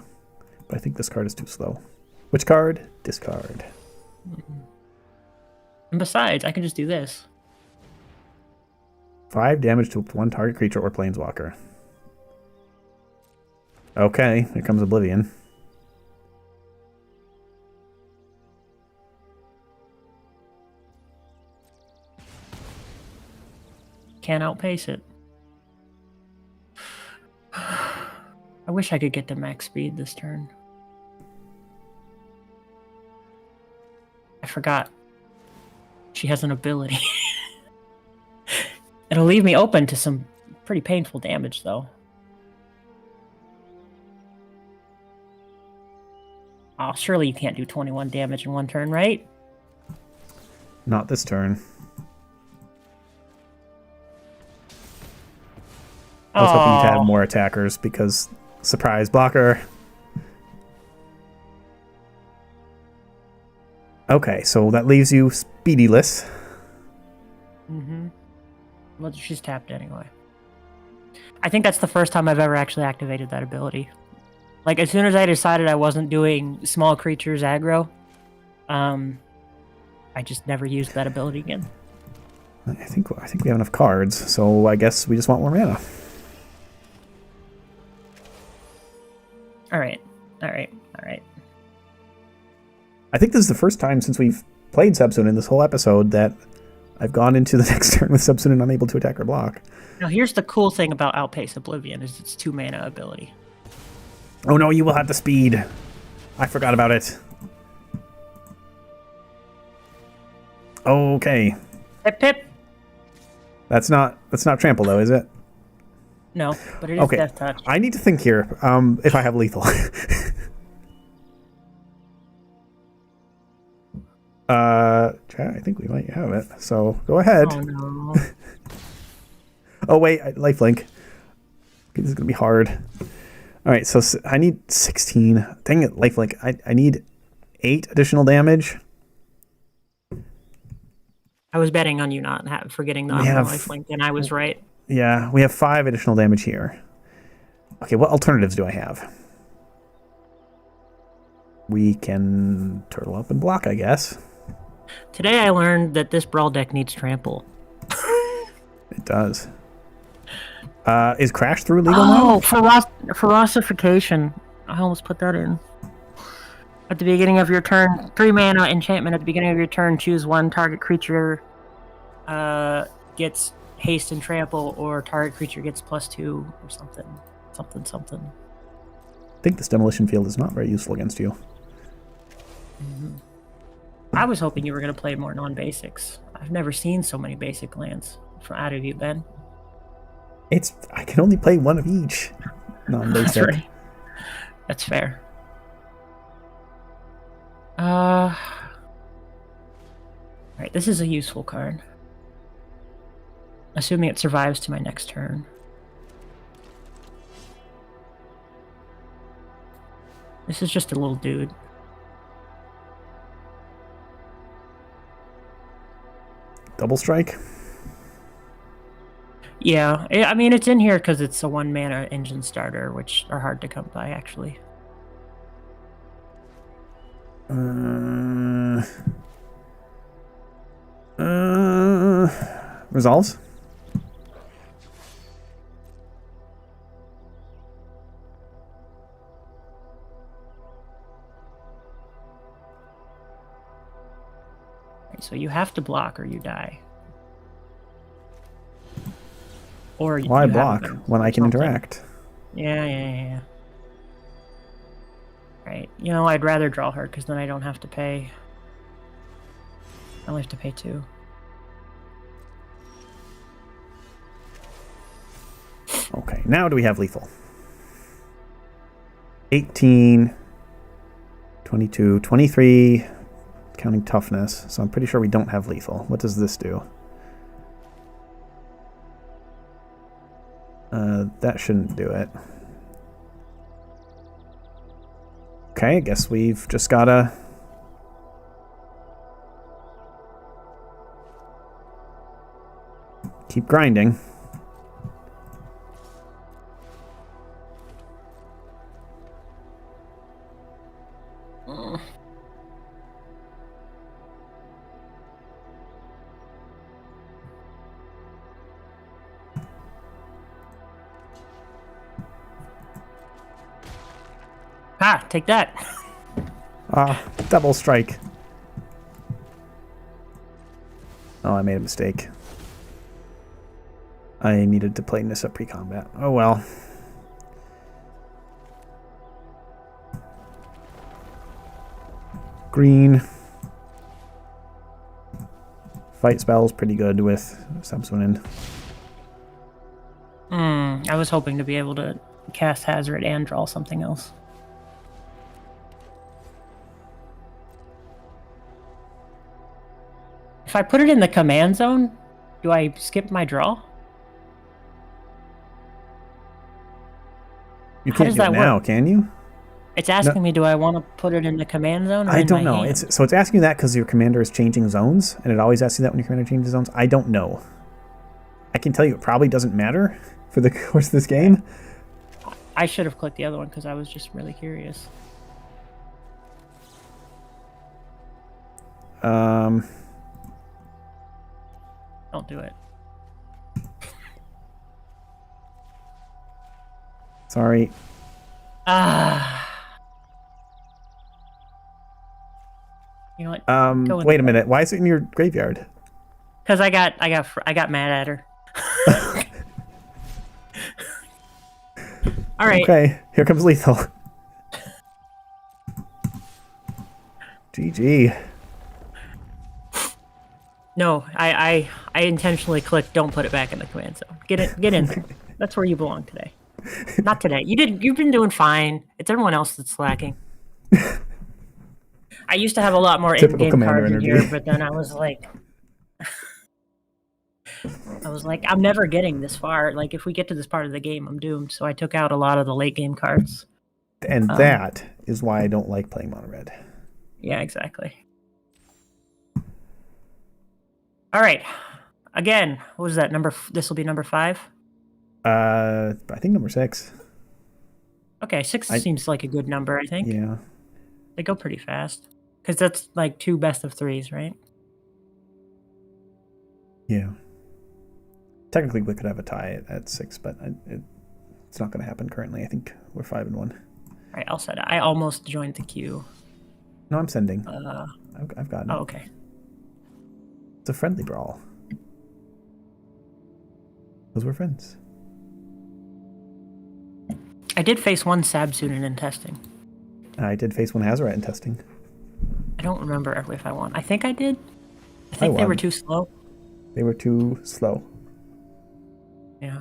but I think this card is too slow. Which card? Discard. And besides, I can just do this. 5 damage to 1 target creature or planeswalker. Okay, here comes Oblivion. Can't outpace it. I wish I could get to max speed this turn. I forgot. She has an ability. It'll leave me open to some pretty painful damage, though. Oh, surely you can't do 21 damage in 1 turn, right? Not this turn. I was hoping you'd have more attackers because surprise blocker. Okay, so that leaves you speedyless. Mm-hmm. Well, she's tapped anyway. I think that's the first time I've ever actually activated that ability. Like, as soon as I decided I wasn't doing small creatures aggro, I just never used that ability again. I think we have enough cards, so I guess we just want more mana. All right. I think this is the first time since we've played Sab-Sunen this whole episode that I've gone into the next turn with Sab-Sunen unable to attack or block. Now, here's the cool thing about Outpace Oblivion is its 2 mana ability. Oh no, you will have the speed. I forgot about it. Okay. Pip pip. That's not trample though, is it? No, but it is Death Touch. I need to think here. If I have lethal. Chat, I think we might have it. So go ahead. Oh no. Oh wait, lifelink. Okay, this is gonna be hard. All right, so I need 16. Dang it, lifelink. I need 8 additional damage. I was betting on you not forgetting the lifelink, and I was right. Yeah, we have 5 additional damage here. Okay, what alternatives do I have? We can turtle up and block, I guess. Today I learned that this Brawl deck needs trample. It does. Is Crash Through legal now? Oh, Ferocification. I almost put that in. At the beginning of your turn, 3 mana enchantment. At the beginning of your turn, choose one target creature gets haste and trample, or target creature gets +2 or something. I think this demolition field is not very useful against you. Mm-hmm. I was hoping you were going to play more non-basics. I've never seen so many basic lands out of you, Ben. I can only play one of each non-basic. That's right. That's fair. Alright, this is a useful card. Assuming it survives to my next turn. This is just a little dude. Double strike? Yeah, I mean, it's in here because it's a 1 mana engine starter, which are hard to come by, actually. Resolves? So you have to block or you die. Or why block when I can interact? Yeah. Right. You know, I'd rather draw her because then I don't have to pay. I only have to pay 2. Okay, now do we have lethal? 18, 22, 23, counting toughness. So I'm pretty sure we don't have lethal. What does this do? That shouldn't do it. Okay, I guess we've just gotta keep grinding. Ah, take that. Double strike. Oh, I made a mistake. I needed to play Nissa pre-combat. Oh well. Green. Fight spell's pretty good with Sab-Sunen. I was hoping to be able to cast Hazard and draw something else. If I put it in the command zone, do I skip my draw? You can't do it now, can you? It's asking me, do I want to put it in the command zone or I in don't my know. hand? It's asking you that because your commander is changing zones, and it always asks you that when your commander changes zones. I don't know. I can tell you it probably doesn't matter for the course of this game. I should have clicked the other one because I was just really curious. Um. Don't do it. Sorry. You know what? Wait a minute. Why is it in your graveyard? Because I got mad at her. All right. Okay, here comes lethal. GG. No, I intentionally clicked. Don't put it back in the command zone. Get in there. That's where you belong today. Not today. You've been doing fine. It's everyone else that's slacking. I used to have a lot more in-game cards in here, but then I was like, I'm never getting this far. Like, if we get to this part of the game, I'm doomed. So I took out a lot of the late game cards. And that is why I don't like playing mono red. Yeah, exactly. All right. Again, what was that number? This will be number 5. I think number 6. Okay, 6 seems like a good number. I think. Yeah. They go pretty fast because that's like 2 best of 3s, right? Yeah. Technically, we could have a tie at 6, but it's not going to happen currently. I think we're 5-1. All right, I'll set it. I almost joined the queue. No, I'm sending. I've gotten it. Oh, okay. It's a friendly brawl. Because we're friends. I did face one Sab-Sunen in testing. I did face one Hazoret in testing. I don't remember if I won. I think I did. I think they were too slow. They were too slow. Yeah.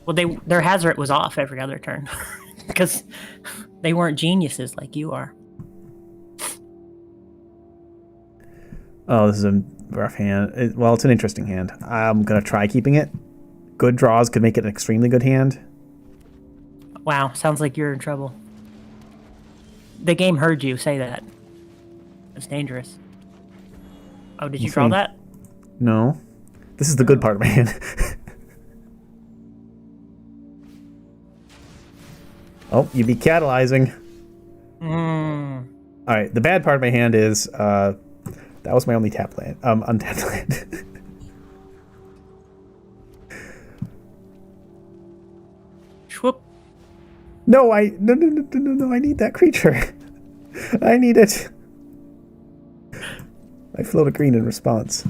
Well, their Hazoret was off every other turn. Because they weren't geniuses like you are. Oh, this is a rough hand. Well, it's an interesting hand. I'm going to try keeping it. Good draws could make it an extremely good hand. Wow, sounds like you're in trouble. The game heard you say that. It's dangerous. Oh, did you draw that? No. This is the good part of my hand. Oh, you be catalyzing. All right, the bad part of my hand is that was my only tap land, untapped land. Schwhoop. No, no, I need that creature. I need it. I float a green in response.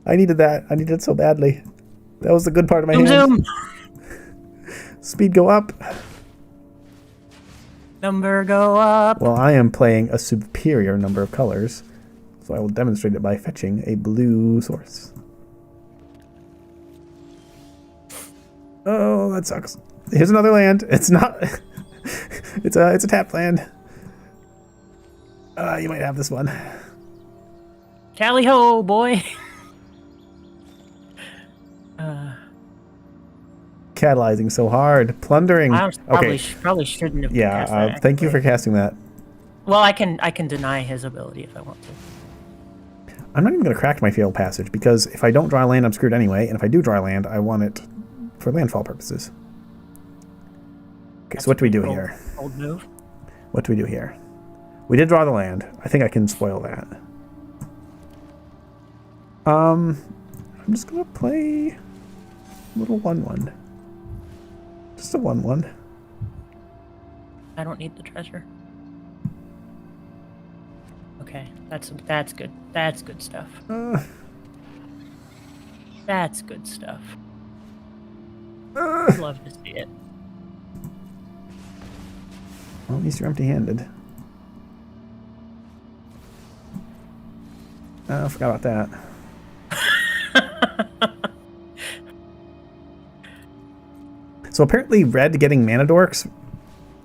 I needed that. I needed it so badly. That was the good part of my hand. Zoom. Speed go up. Number go up. Well, I am playing a superior number of colors, so I will demonstrate it by fetching a blue source. Oh, that sucks. Here's another land. It's not. it's a tap land. You might have this one. Tally ho, boy. Catalyzing so hard, plundering. I probably shouldn't have. Cast that, thank you for casting that. Well, I can deny his ability if I want to. I'm not even going to crack my failed passage because if I don't draw land, I'm screwed anyway. And if I do draw land, I want it for landfall purposes. Okay, so what do we do here? Old move. What do we do here? We did draw the land. I think I can spoil that. I'm just gonna play a little 1/1. Just a 1/1. I don't need the treasure. Okay, that's good. That's good stuff. That's good stuff. I'd love to see it. Well, at least you're empty-handed. I forgot about that. So apparently red getting mana dorks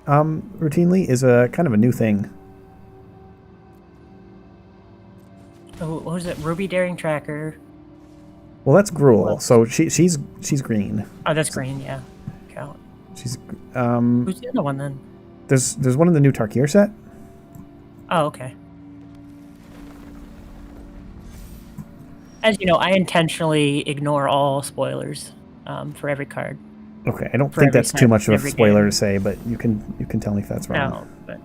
routinely is a kind of a new thing. Oh, what was it? Ruby Daring Tracker. Well, that's Gruul. So she's green. Oh, that's green, yeah. Count. She's Who's the other one then? There's one in the new Tarkir set. Oh, okay. As you know, I intentionally ignore all spoilers for every card. Okay, I don't For think every that's set, too much of a every spoiler game. to say, but you can tell me if that's wrong. No, but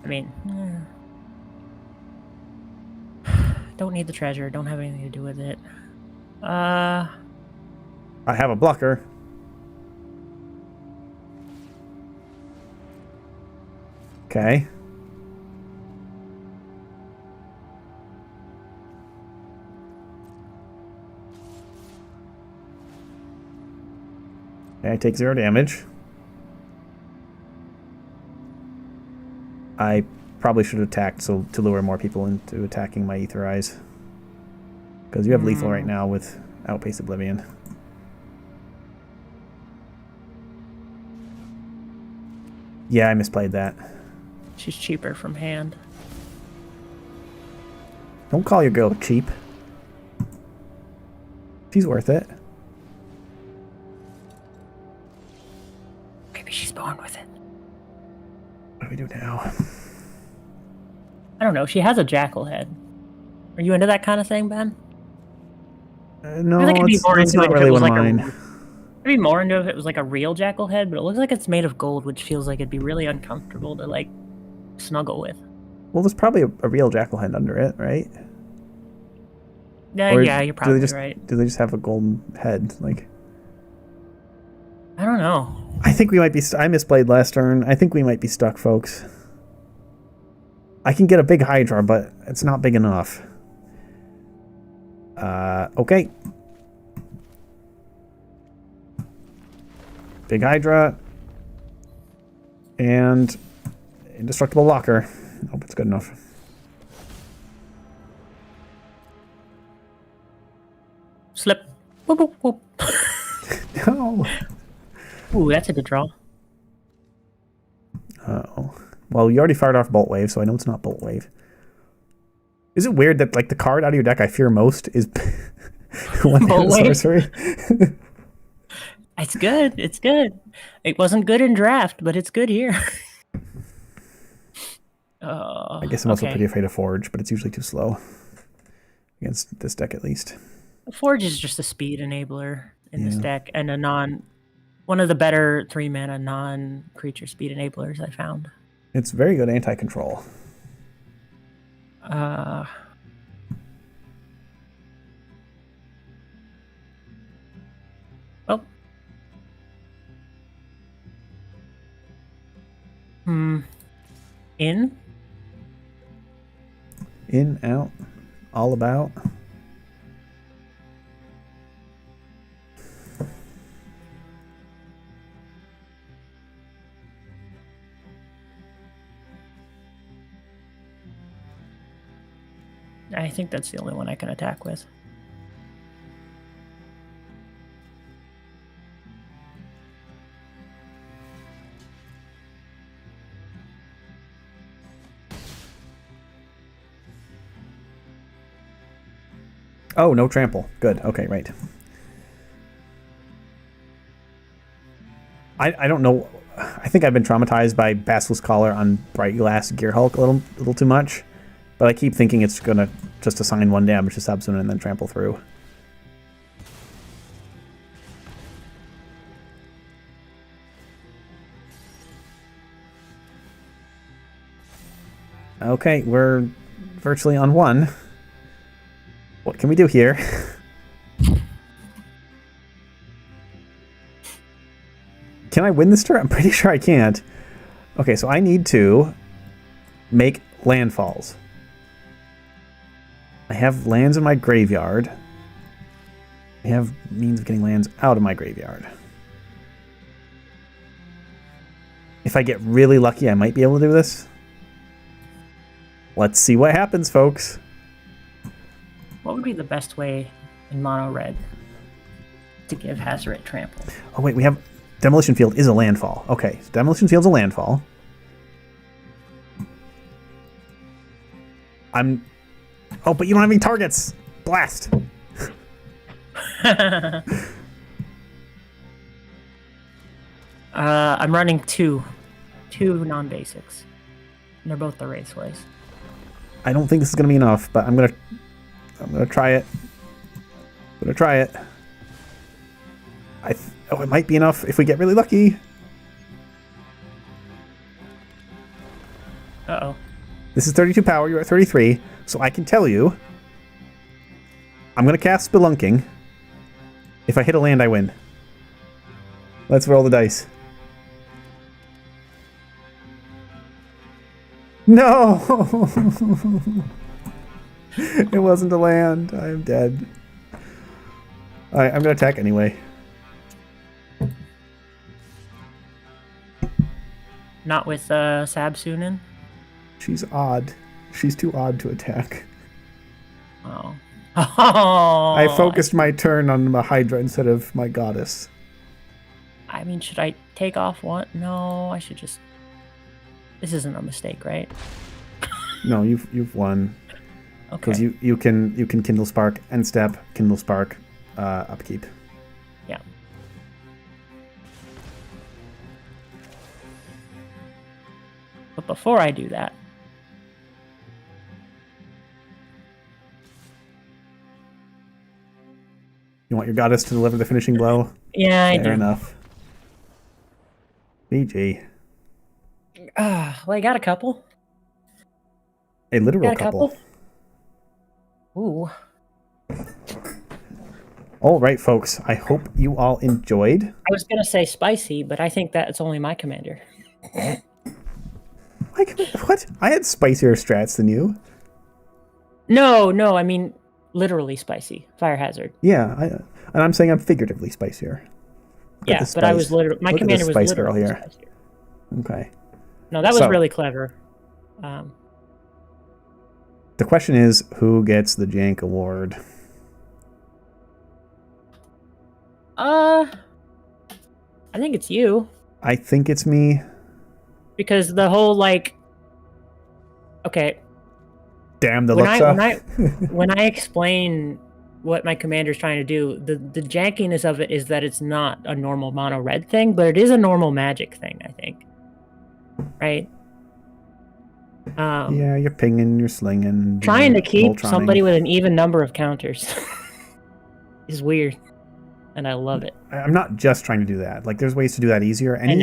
I mean, don't need the treasure. Don't have anything to do with it. I have a blocker. Okay. Okay, I take 0 damage. I probably should have attacked to lure more people into attacking my Ether Eyes. Because you have lethal right now with Outpace Oblivion. Yeah, I misplayed that. She's cheaper from hand. Don't call your girl cheap. She's worth it. Maybe she's born with it. What do we do now? I don't know. She has a jackal head. Are you into that kind of thing, Ben? No, I feel like I'd be more it's into not it if really it was one of like mine. I'd be more into it if it was like a real jackal head, but it looks like it's made of gold, which feels like it'd be really uncomfortable to like snuggle with. Well, there's probably a real jackal head under it, right? Yeah, Or yeah, you're probably right. Do they just have a golden head? Like, I don't know. I think we might be. I misplayed last turn. I think we might be stuck, folks. I can get a big Hydra, but it's not big enough. Okay. Big Hydra. And indestructible locker. Hope it's good enough. Slip. Whoop, whoop, whoop. No. Ooh, that's a good draw. Uh-oh. Well, you already fired off Bolt Wave, so I know it's not Bolt Wave. Is it weird that like the card out of your deck I fear most is one-handed sorcery? It's good. It's good. It wasn't good in draft, but it's good here. I guess I'm also pretty afraid of Forge, but it's usually too slow. Against this deck, at least. Forge is just a speed enabler in this deck, and one of the better 3-mana non-creature speed enablers I found. It's very good anti-control. Oh. In? In, out, all about. I think that's the only one I can attack with. Oh, no trample. Good. Okay, right. I don't know. I think I've been traumatized by Basilisk Collar on Bright Glass Gear Hulk a little too much. But I keep thinking it's going to just assign 1 damage to Sab-Sunen and then trample through. Okay, we're virtually on 1. What can we do here? Can I win this turn? I'm pretty sure I can't. Okay, so I need to make landfalls. I have lands in my graveyard. I have means of getting lands out of my graveyard. If I get really lucky, I might be able to do this. Let's see what happens, folks. What would be the best way in mono red to give Hazoret trample? Oh, wait, we have... Demolition Field is a landfall. Okay, so Demolition Field's a landfall. Oh, but you don't have any targets! Blast! I'm running two non-basics. And they're both the Raceways. I don't think this is going to be enough, but I'm gonna try it. I'm gonna try it. Oh, it might be enough if we get really lucky. Uh-oh. This is 32 power. You're at 33. So I can tell you, I'm going to cast Spelunking. If I hit a land, I win. Let's roll the dice. No! It wasn't a land. I'm dead. Alright, I'm going to attack anyway. Not with Sab-Sunen? She's odd. She's too odd to attack. Oh. Oh! I focused my turn on the Hydra instead of my goddess. I mean, should I take off one? No, I should just... This isn't a mistake, right? No, you've won. Okay. Because you can Kindle Spark, end step, Kindle Spark, upkeep. Yeah. But before I do that... You want your goddess to deliver the finishing blow? Yeah, I do. Fair enough. BG. Well, I got a couple. A literal couple. Ooh. All right, folks. I hope you all enjoyed. I was going to say spicy, but I think that's only my commander. What? I had spicier strats than you. No, I mean literally spicy. Fire hazard. Yeah, and I'm saying I'm figuratively spicier. Yeah, but I was literally... My commander was literally here. spicier. Okay. No, that was really clever. The question is, who gets the Jank Award? I think it's you. I think it's me. Because the whole, like... Okay. Damn the when Luxa. when I explain what my commander's trying to do, the jankiness of it is that it's not a normal mono red thing, but it is a normal magic thing, I think. Right? Yeah, you're pinging, you're slinging. Trying to keep Voltroning. somebody with an even number of counters is weird, and I love it. I'm not just trying to do that. Like, there's ways to do that easier. Any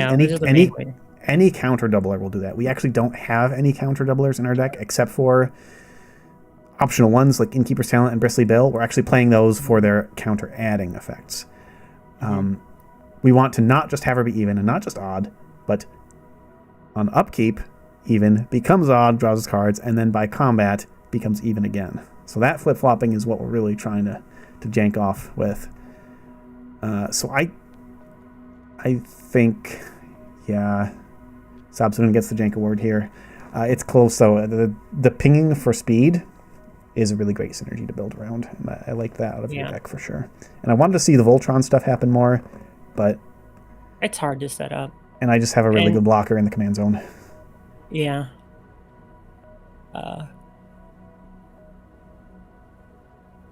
counter doubler will do that. We actually don't have any counter doublers in our deck except for optional ones like Innkeeper's Talent and Bristly Bill. We're actually playing those for their counter adding effects. We want to not just have her be even and not just odd, but on upkeep, even becomes odd, draws its cards, and then by combat becomes even again. So that flip-flopping is what we're really trying to jank off with. So I think, yeah, Sab-Sunen gets the Jank Award here. It's close, though. The pinging for speed is a really great synergy to build around, and I like that out of your deck for sure. And I wanted to see the Voltron stuff happen more, but... It's hard to set up. And I just have a really good blocker in the command zone. Yeah.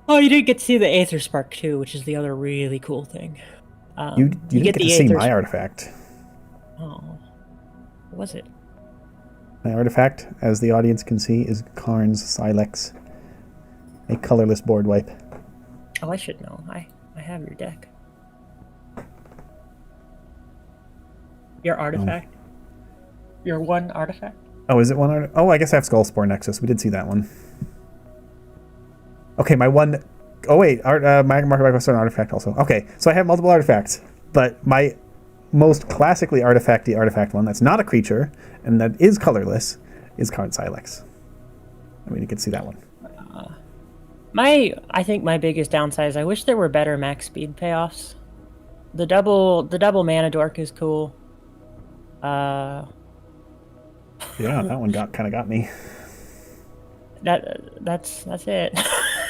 Oh, you did get to see the Aether Spark too, which is the other really cool thing. You didn't get to see my artifact. Oh. What was it? My artifact, as the audience can see, is Karn's Silex. A colorless board wipe. Oh, I should know. I have your deck. Your artifact? Your one artifact? Oh, is it one artifact? Oh, I guess I have Skullspore Nexus. We did see that one. Okay, my one... Oh, wait. My market was an artifact also. Okay, so I have multiple artifacts. But my most classically artifacty artifact one that's not a creature and that is colorless is Karn Silex. I mean, you can see that one. I think my biggest downside is I wish there were better max speed payoffs. The double mana dork is cool. Yeah, that one kind of got me. That's it.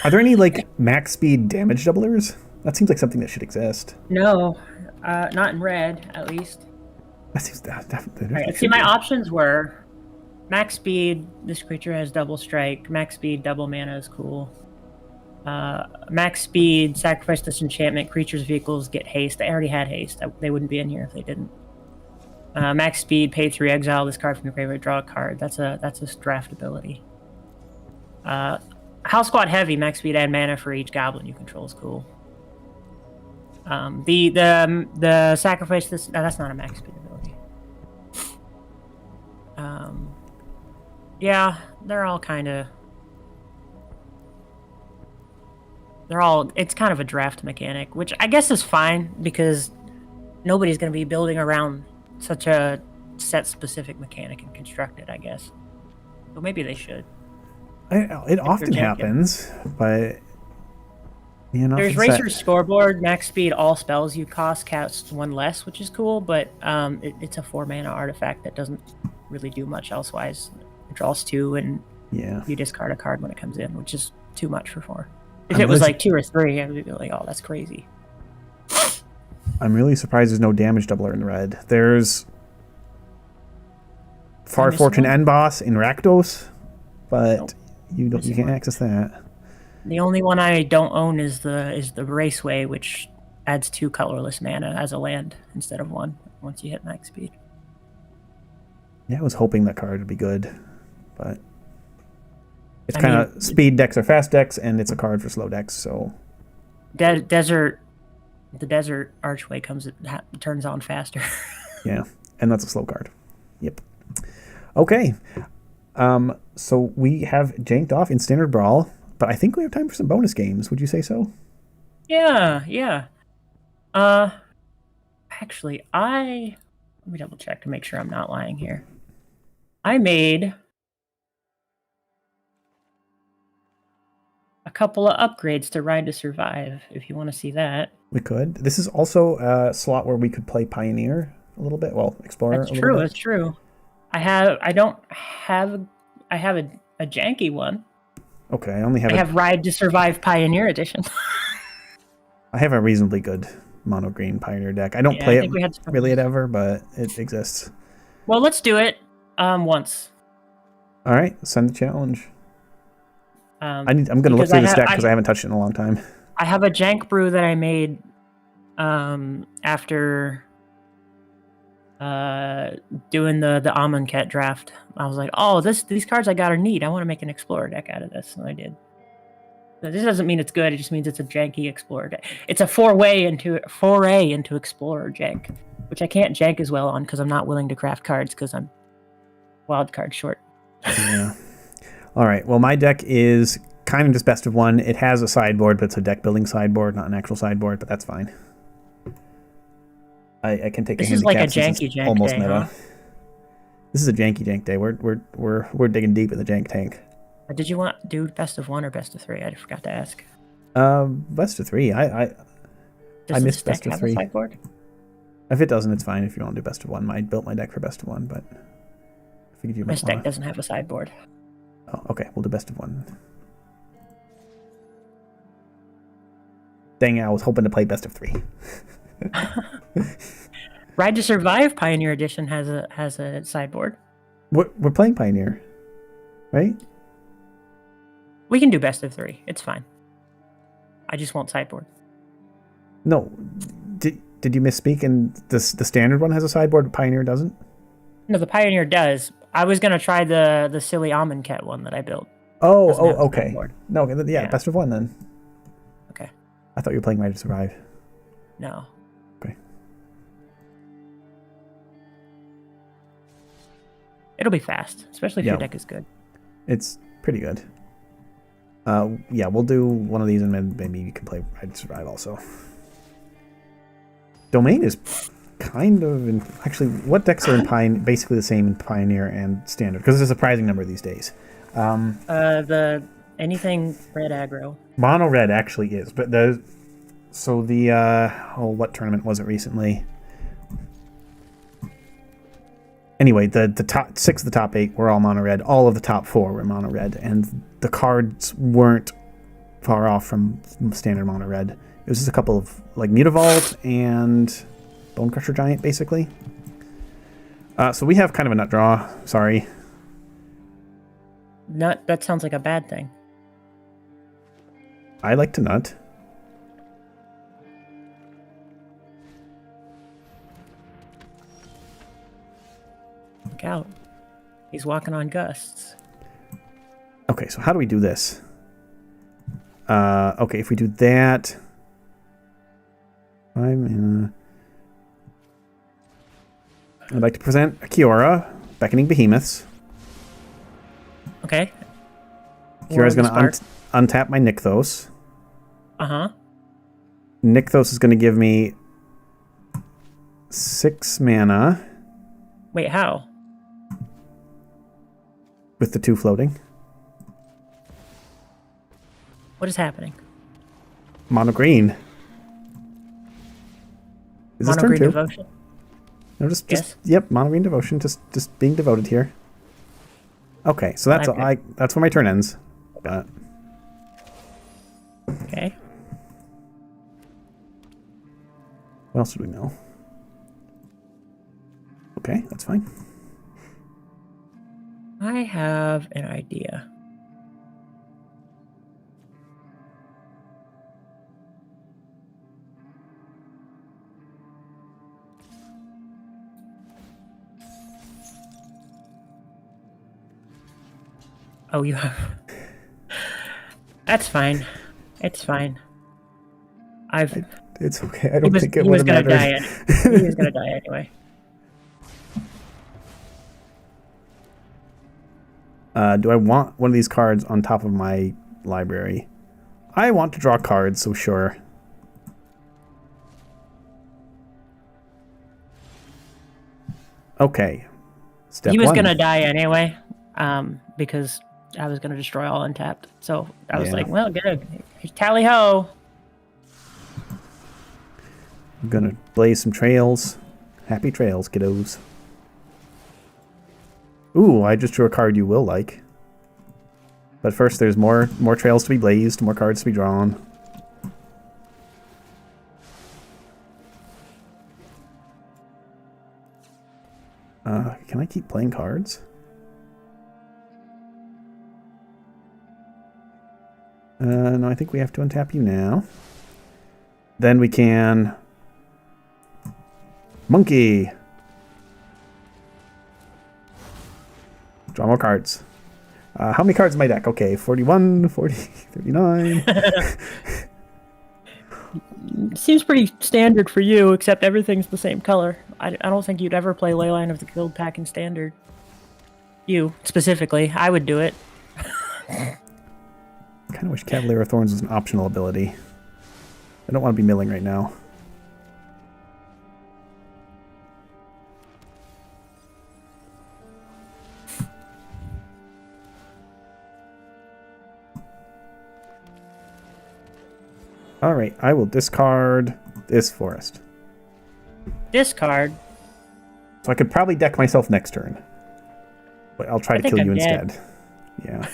Are there any like max speed damage doublers? That seems like something that should exist. No, not in red at least. That seems definitely. Right, see, my options were max speed. This creature has double strike. Max speed, double mana is cool. Max speed, sacrifice this enchantment. Creatures' vehicles get haste. They already had haste. They wouldn't be in here if they didn't. Max speed, pay 3, exile this card from the graveyard, draw a card. That's a draft ability. House Squad Heavy, max speed, add mana for each goblin you control is cool. The sacrifice. That's not a max speed ability. Yeah, they're all kind of. It's kind of a draft mechanic, which I guess is fine because nobody's going to be building around such a set specific mechanic and construct it, I guess. So maybe they should. It often happens, but there's Racer's Scoreboard, max speed, all spells you cast 1 less, which is cool, but it's a 4-mana artifact that doesn't really do much elsewise. It draws 2, and you discard a card when it comes in, which is too much for 4. If it was like 2 or 3, I would be like, oh, that's crazy. I'm really surprised there's no damage doubler in red. There's Far Fortune End Boss in Rakdos, but you can't access that. The only one I don't own is the Raceway, which adds 2 colorless mana as a land instead of 1 once you hit max speed. Yeah, I was hoping that card would be good, but it's kind of speed decks or fast decks, and it's a card for slow decks. So the Desert Archway turns on faster. Yeah, and that's a slow card. Yep. Okay. So we have janked off in Standard Brawl, but I think we have time for some bonus games. Would you say so? Yeah. Actually, let me double check to make sure I'm not lying here. I made a couple of upgrades to Ride to Survive, if you want to see that. We could. This is also a slot where we could play Pioneer a little bit. Well, Explorer. That's true. I have a janky one. Okay, I have Ride to Survive Pioneer Edition. I have a reasonably good mono green Pioneer deck. I don't play it really ever, but it exists. Well, let's do it once. All right, send the challenge. I'm going to look through this deck because I haven't touched it in a long time. I have a jank brew that I made after doing the Amonkhet draft. I was like, oh, these cards I got are neat. I want to make an Explorer deck out of this, and I did. So this doesn't mean it's good. It just means it's a janky Explorer deck. It's a foray into Explorer jank, which I can't jank as well on because I'm not willing to craft cards because I'm wild card short. Yeah. All right. Well, my deck is kind of just best of one. It has a sideboard, but it's a deck building sideboard, not an actual sideboard, but that's fine. I can take this a handicap. This is like a janky jank almost day, meta. Huh? This is a janky jank day. We're digging deep in the jank tank. Did you want to do best of 1 or best of 3? I forgot to ask. Best of 3. I missed best of 3. Sideboard? If it doesn't, it's fine. If you want to do best of 1, I built my deck for best of 1, but I figured you might. This deck doesn't have a sideboard. Oh, okay. We'll do best of 1. Dang, I was hoping to play best of 3. Ride to Survive Pioneer Edition has a sideboard. We're playing Pioneer, right? We can do best of 3. It's fine. I just won't sideboard. No, did you misspeak? And the standard one has a sideboard, but Pioneer doesn't. No, the Pioneer does. I was gonna try the silly Amonkhet one that I built. Oh, okay. No, yeah, best of 1 then. Okay. I thought you were playing Ride to Survive. No. Okay. It'll be fast, especially if your deck is good. It's pretty good. Yeah, we'll do one of these and maybe you can play Ride to Survive also. Domain is kind of actually, what decks are in basically the same in Pioneer and Standard? Because there's a surprising number these days. Anything red aggro. Mono red actually is, but what tournament was it recently? Anyway, the top 6 of the top 8 were all mono red. All of the top 4 were mono red, and the cards weren't far off from standard mono red. It was just a couple of like Mutavault and Bonecrusher Giant, basically. So we have kind of a nut draw. Sorry. Nut. That sounds like a bad thing. I like to nut. Look out. He's walking on gusts. Okay, so how do we do this? Okay, if we do that... I'd like to present a Kiora, Beckoning Behemoths. Okay. Kiora's going to untap my Nykthos. Uh-huh. Nykthos is going to give me 6 mana. Wait, how? With the 2 floating. What is happening? Mono green. Is this Mono turn green 2? devotion. No, yep, mono green devotion. Just being devoted here. Okay, so that's that's where my turn ends. But okay. What else do we know? Okay, that's fine. I have an idea. Oh, you have... That's fine. It's fine. It's okay. I don't think it would have mattered. He was gonna die anyway. Do I want one of these cards on top of my library? I want to draw cards, so sure. Okay. Step he was 1. gonna die anyway, because I was gonna destroy all untapped. So I was like, well, good. Tally ho. I'm gonna blaze some trails. Happy trails, kiddos. Ooh, I just drew a card you will like. But first, there's more trails to be blazed, more cards to be drawn. Can I keep playing cards? No, I think we have to untap you now. Then we can... Monkey! Draw more cards. How many cards in my deck? Okay, 41, 40, 39. Seems pretty standard for you, except everything's the same color. I don't think you'd ever play Leyline of the Guild pack in standard. You, specifically. I would do it. I kind of wish Cavalier of Thorns was an optional ability. I don't want to be milling right now. Alright, I will discard this forest. Discard? So I could probably deck myself next turn. But I'll try to kill you instead. Yeah.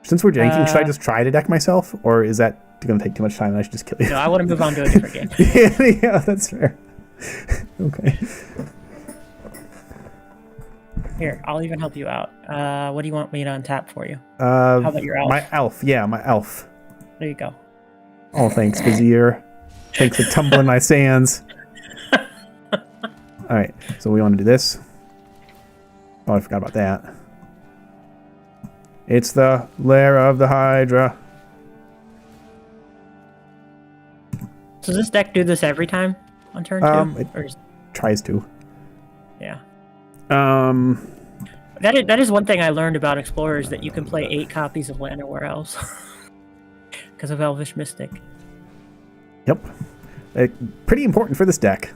Since we're janking, should I just try to deck myself? Or is that going to take too much time and I should just kill you? No, I want to move on to a different game. Yeah, that's fair. Okay. Here, I'll even help you out. What do you want me to untap for you? How about your elf? My elf. Yeah, my elf. There you go. Oh, thanks, Vizier. Thanks for tumbling my sands. Alright, so we want to do this. Oh, I forgot about that. It's the lair of the Hydra. Does this deck do this every time on turn 2? It tries to. Yeah. That is one thing I learned about Explorers, that you can play 8 copies of Land Nowhere Elves. Because of Elvish Mystic. Yep. Pretty important for this deck.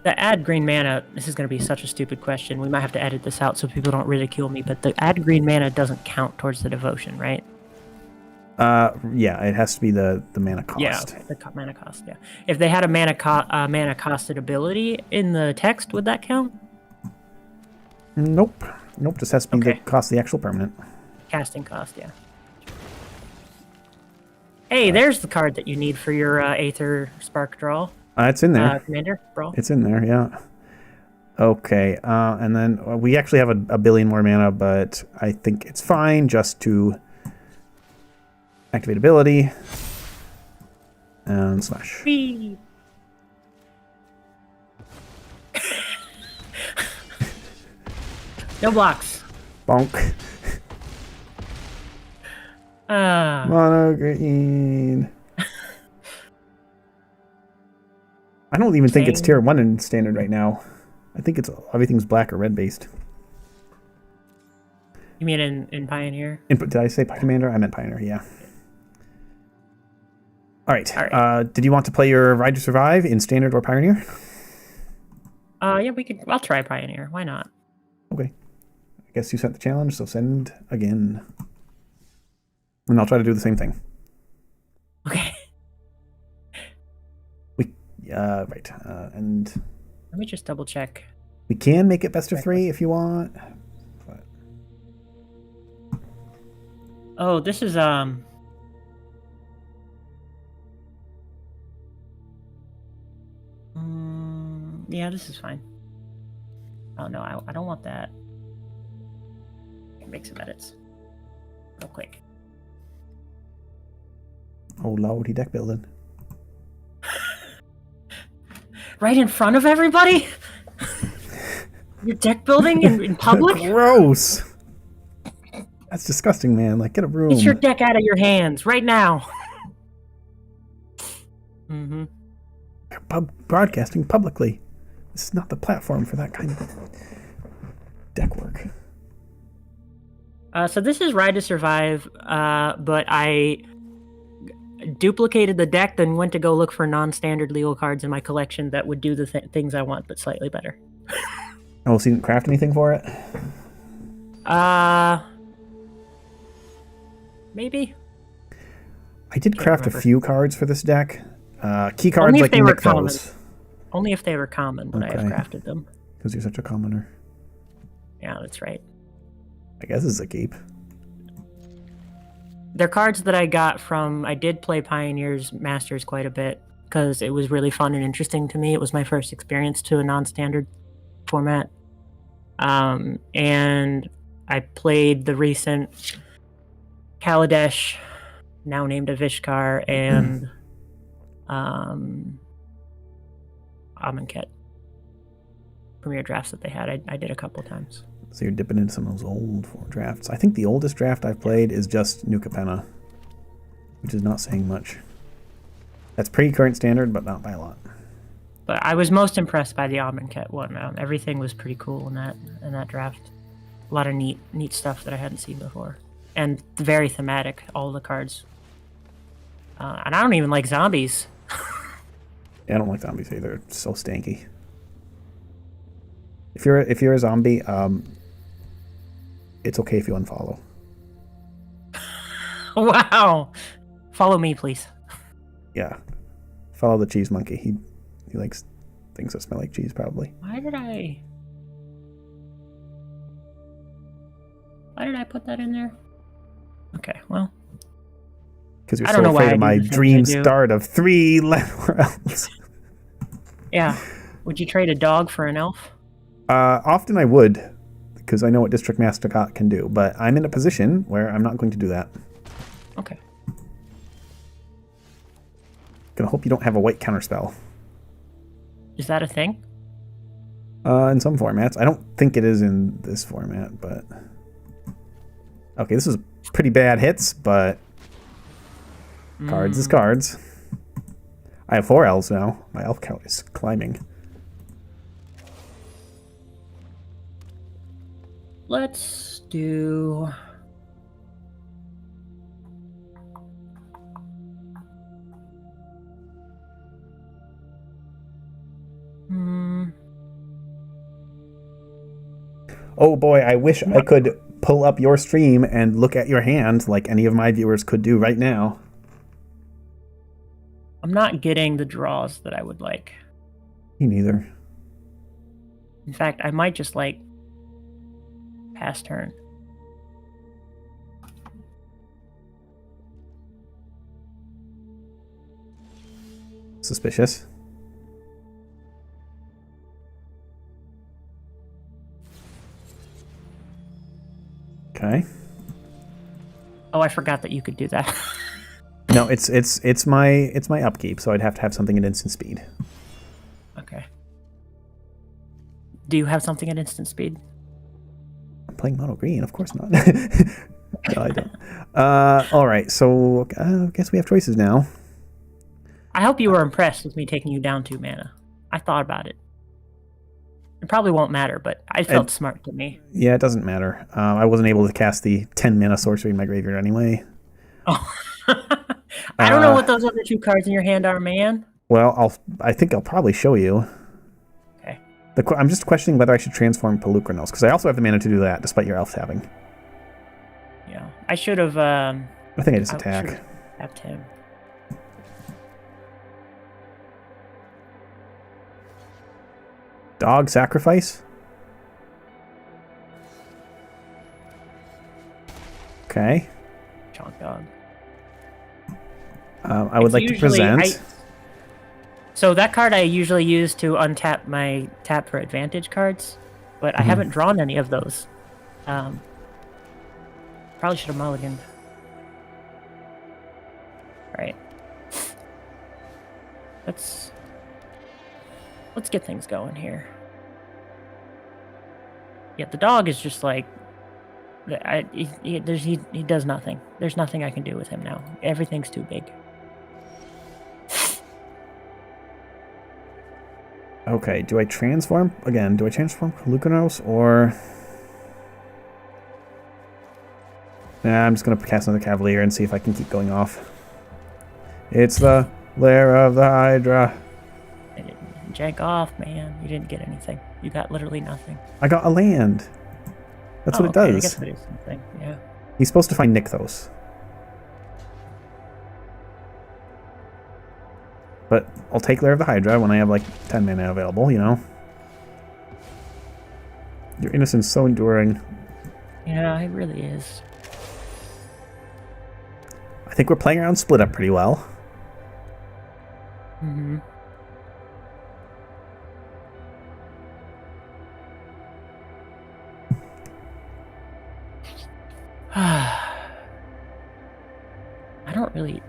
The add green mana, this is going to be such a stupid question. We might have to edit this out so people don't ridicule me, but the add green mana doesn't count towards the devotion, right? Yeah, it has to be the mana cost. Yeah, okay, the mana cost, yeah. If they had a mana costed ability in the text, would that count? Nope. Nope, just has to be the cost of the actual permanent. Casting cost, yeah. Hey, there's the card that you need for your Aether Spark Draw. It's in there. Commander, Brawl. It's in there, yeah. Okay, and then we actually have a billion more mana, but I think it's fine just to activate ability and slash. Whee! No blocks. Bonk. Mono green. I don't even think it's tier 1 in standard right now. I think everything's black or red based. You mean in Pioneer? Did I say Commander? I meant Pioneer, yeah. All right. Did you want to play your Ride to Survive in Standard or Pioneer? Yeah, we could. I'll try Pioneer. Why not? Okay. I guess you sent the challenge, so send again. And I'll try to do the same thing. Okay. Right. And let me just double check. We can make it best of 3 if you want. But... Oh, this is yeah, this is fine. Oh no, I don't want that. Make some edits real quick. Oh, lordy, deck building. Right in front of everybody? You're deck building in public? Gross. That's disgusting, man. Like, get a room. Get your deck out of your hands right now. Mm-hmm. Broadcasting publicly. This is not the platform for that kind of deck work. So this is Ride to Survive, but I duplicated the deck, then went to go look for non-standard legal cards in my collection that would do the things I want, but slightly better. Oh, so you didn't craft anything for it? Maybe. I did craft a few cards for this deck. Key cards like you make those. Only if they were common would I have crafted them. Because you're such a commoner. Yeah, that's right. I guess it's a keep. They're cards that I got from... I did play Pioneers Masters quite a bit because it was really fun and interesting to me. It was my first experience to a non-standard format. And I played the recent Kaladesh, now named Avishkar, and Amonkhet premiere drafts that they had. I did a couple times. So you're dipping into some of those old drafts. I think the oldest draft I've played is just New Capenna, which is not saying much. That's pretty current standard, but not by a lot. But I was most impressed by the Amonkhet one. Everything was pretty cool in that draft. A lot of neat stuff that I hadn't seen before, and very thematic. All the cards, and I don't even like zombies. Yeah, I don't like zombies either. It's so stanky. If you're a zombie, it's okay if you unfollow. Wow. Follow me, please. Yeah. Follow the cheese monkey. He likes things that smell like cheese, probably. Why did I put that in there? Okay, well. Because you're so afraid of my dream start of 3 elves. Yeah. Would you trade a dog for an elf? Often I would, because I know what District Master can do, but I'm in a position where I'm not going to do that. Okay. Gonna hope you don't have a white counterspell. Is that a thing? In some formats. I don't think it is in this format, but... Okay, this is pretty bad hits, but... Cards is cards. I have 4 elves now. My elf count is climbing. Let's do... Oh boy, I wish I could pull up your stream and look at your hand like any of my viewers could do right now. I'm not getting the draws that I would like. Me neither. In fact, I might just like pass turn. Suspicious. Okay. Oh, I forgot that you could do that. No, it's my upkeep, so I'd have to have something at instant speed. Okay. Do you have something at instant speed? I'm playing mono green, of course not. No, I don't. All right, so I guess we have choices now. I hope you were impressed with me taking you down 2 mana. I thought about it. It probably won't matter, but I felt smart to me. Yeah, it doesn't matter. I wasn't able to cast the 10 mana sorcery in my graveyard anyway. Oh. I don't know what those other 2 cards in your hand are, man. Well, I think I'll probably show you. Okay. I'm just questioning whether I should transform Pelucranos, because I also have the mana to do that, despite your elf having. Yeah, I should have. I think I just attack. Tapped him. Dog sacrifice. Okay. Chonk dog. I would like to present. So that card I usually use to untap my tap for advantage cards, but I haven't drawn any of those. Probably should have mulliganed. Alright. Let's get things going here. Yeah, the dog is just like he does nothing. There's nothing I can do with him now. Everything's too big. Okay, do I transform? Again, do I transform Pelucranos or... Nah, I'm just going to cast another Cavalier and see if I can keep going off. It's the lair of the Hydra. Jank off, man. You didn't get anything. You got literally nothing. I got a land. That's what it does. I guess that is something, yeah. He's supposed to find Nykthos. But I'll take Lair of the Hydra when I have like 10 mana available, you know? Your innocence so enduring. Yeah, it really is. I think we're playing around split up pretty well. Mm-hmm. I don't really...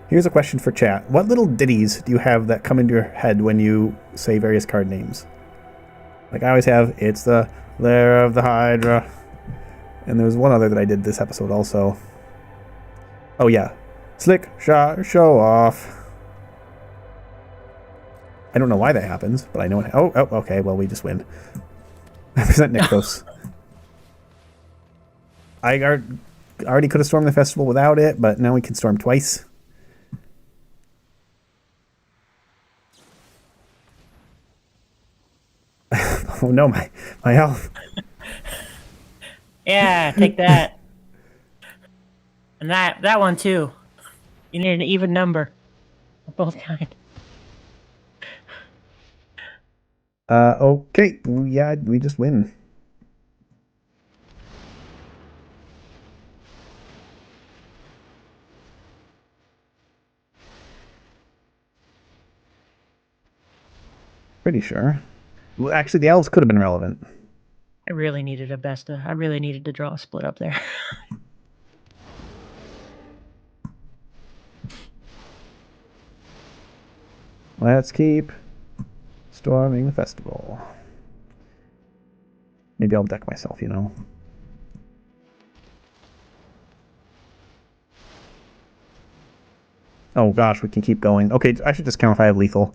Here's a question for chat. What little ditties do you have that come into your head when you say various card names? Like I always have, it's the lair of the Hydra. And there was one other that I did this episode also. Oh yeah. Slick shot, show off. I don't know why that happens, but I know it. Oh, okay. Well, we just win. I present Nykthos. I already could have stormed the festival without it, but now we can storm twice. Oh no, my health. Yeah, take that. And that one too. You need an even number of both kinds. Okay. Yeah, we just win. Pretty sure. Well, actually, the elves could have been relevant. I really needed a Besta. I really needed to draw a split up there. Let's keep storming the festival. Maybe I'll deck myself, you know. Oh gosh, we can keep going. Okay, I should just count if I have lethal.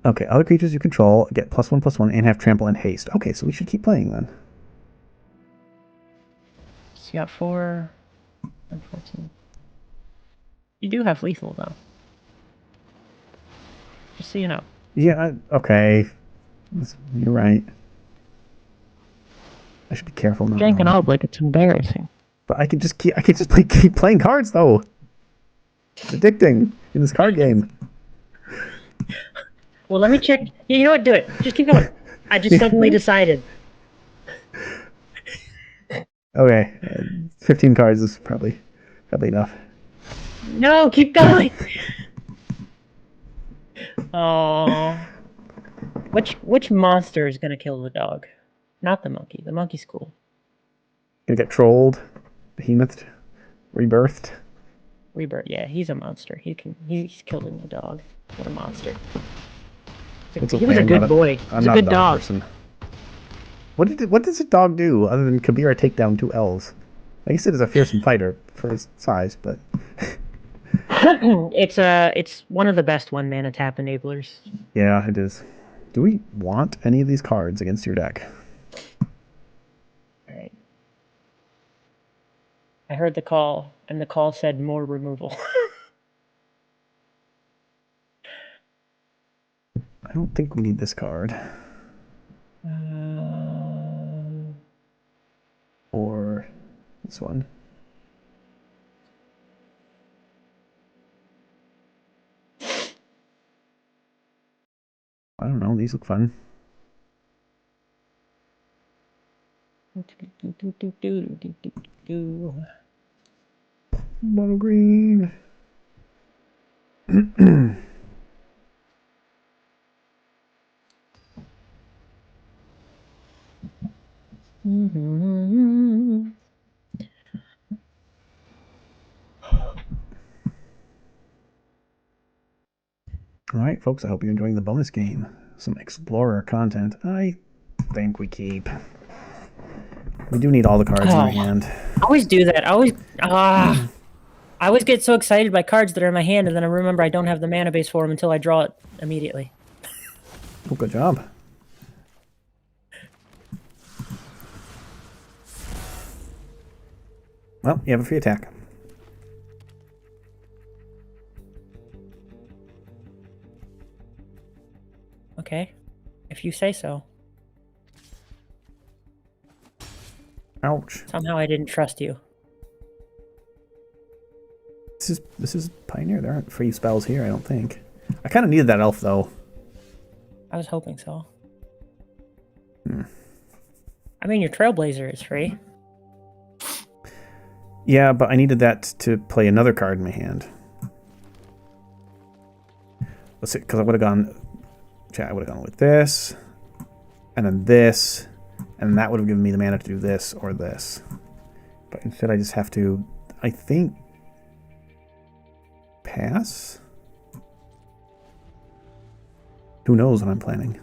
Okay, other creatures you control get +1/+1 and have trample and haste. Okay, so we should keep playing then. So you got 4 and 14. You do have lethal though. Just so you know. Yeah, okay. You're right. I should be careful now. Jank and Oblig, it's embarrassing. But I can just keep playing cards though. It's addicting in this card game. Well, let me check. You know what? Do it. Just keep going. I just suddenly decided. Okay, 15 cards is probably enough. No, keep going. Oh, which monster is gonna kill the dog? Not the monkey. The monkey's cool. Gonna get trolled, behemoth, rebirthed. Rebirth. Yeah, he's a monster. He's killing the dog. What a monster. It's He was a good boy. He was a good dog. Person. What does a dog do other than Kabira take down 2 elves? I guess it is a fearsome fighter for his size, but It's one of the best 1-mana tap enablers. yeah, it is. Do we want any of these cards against your deck? All right. I heard the call, and the call said more removal. I don't think we need this card. Or this one. I don't know. These look fun. Mono green. All right, folks, I hope you're enjoying the bonus game. Some Explorer content. I think we keep. We do need all the cards in our hand. I always do that. I always get so excited by cards that are in my hand, and then I remember I don't have the mana base for them until I draw it immediately. Oh, good job. Well, you have a free attack. Okay, if you say so. Ouch. Somehow I didn't trust you. This is Pioneer. There aren't free spells here, I don't think. I kind of needed that elf, though. I was hoping so. I mean, your Trailblazer is free. Yeah, but I needed that to play another card in my hand. Let's see, because I would have gone... I would have gone with this, and then this, and that would have given me the mana to do this or this. But instead I just have to, I think, pass? Who knows what I'm planning?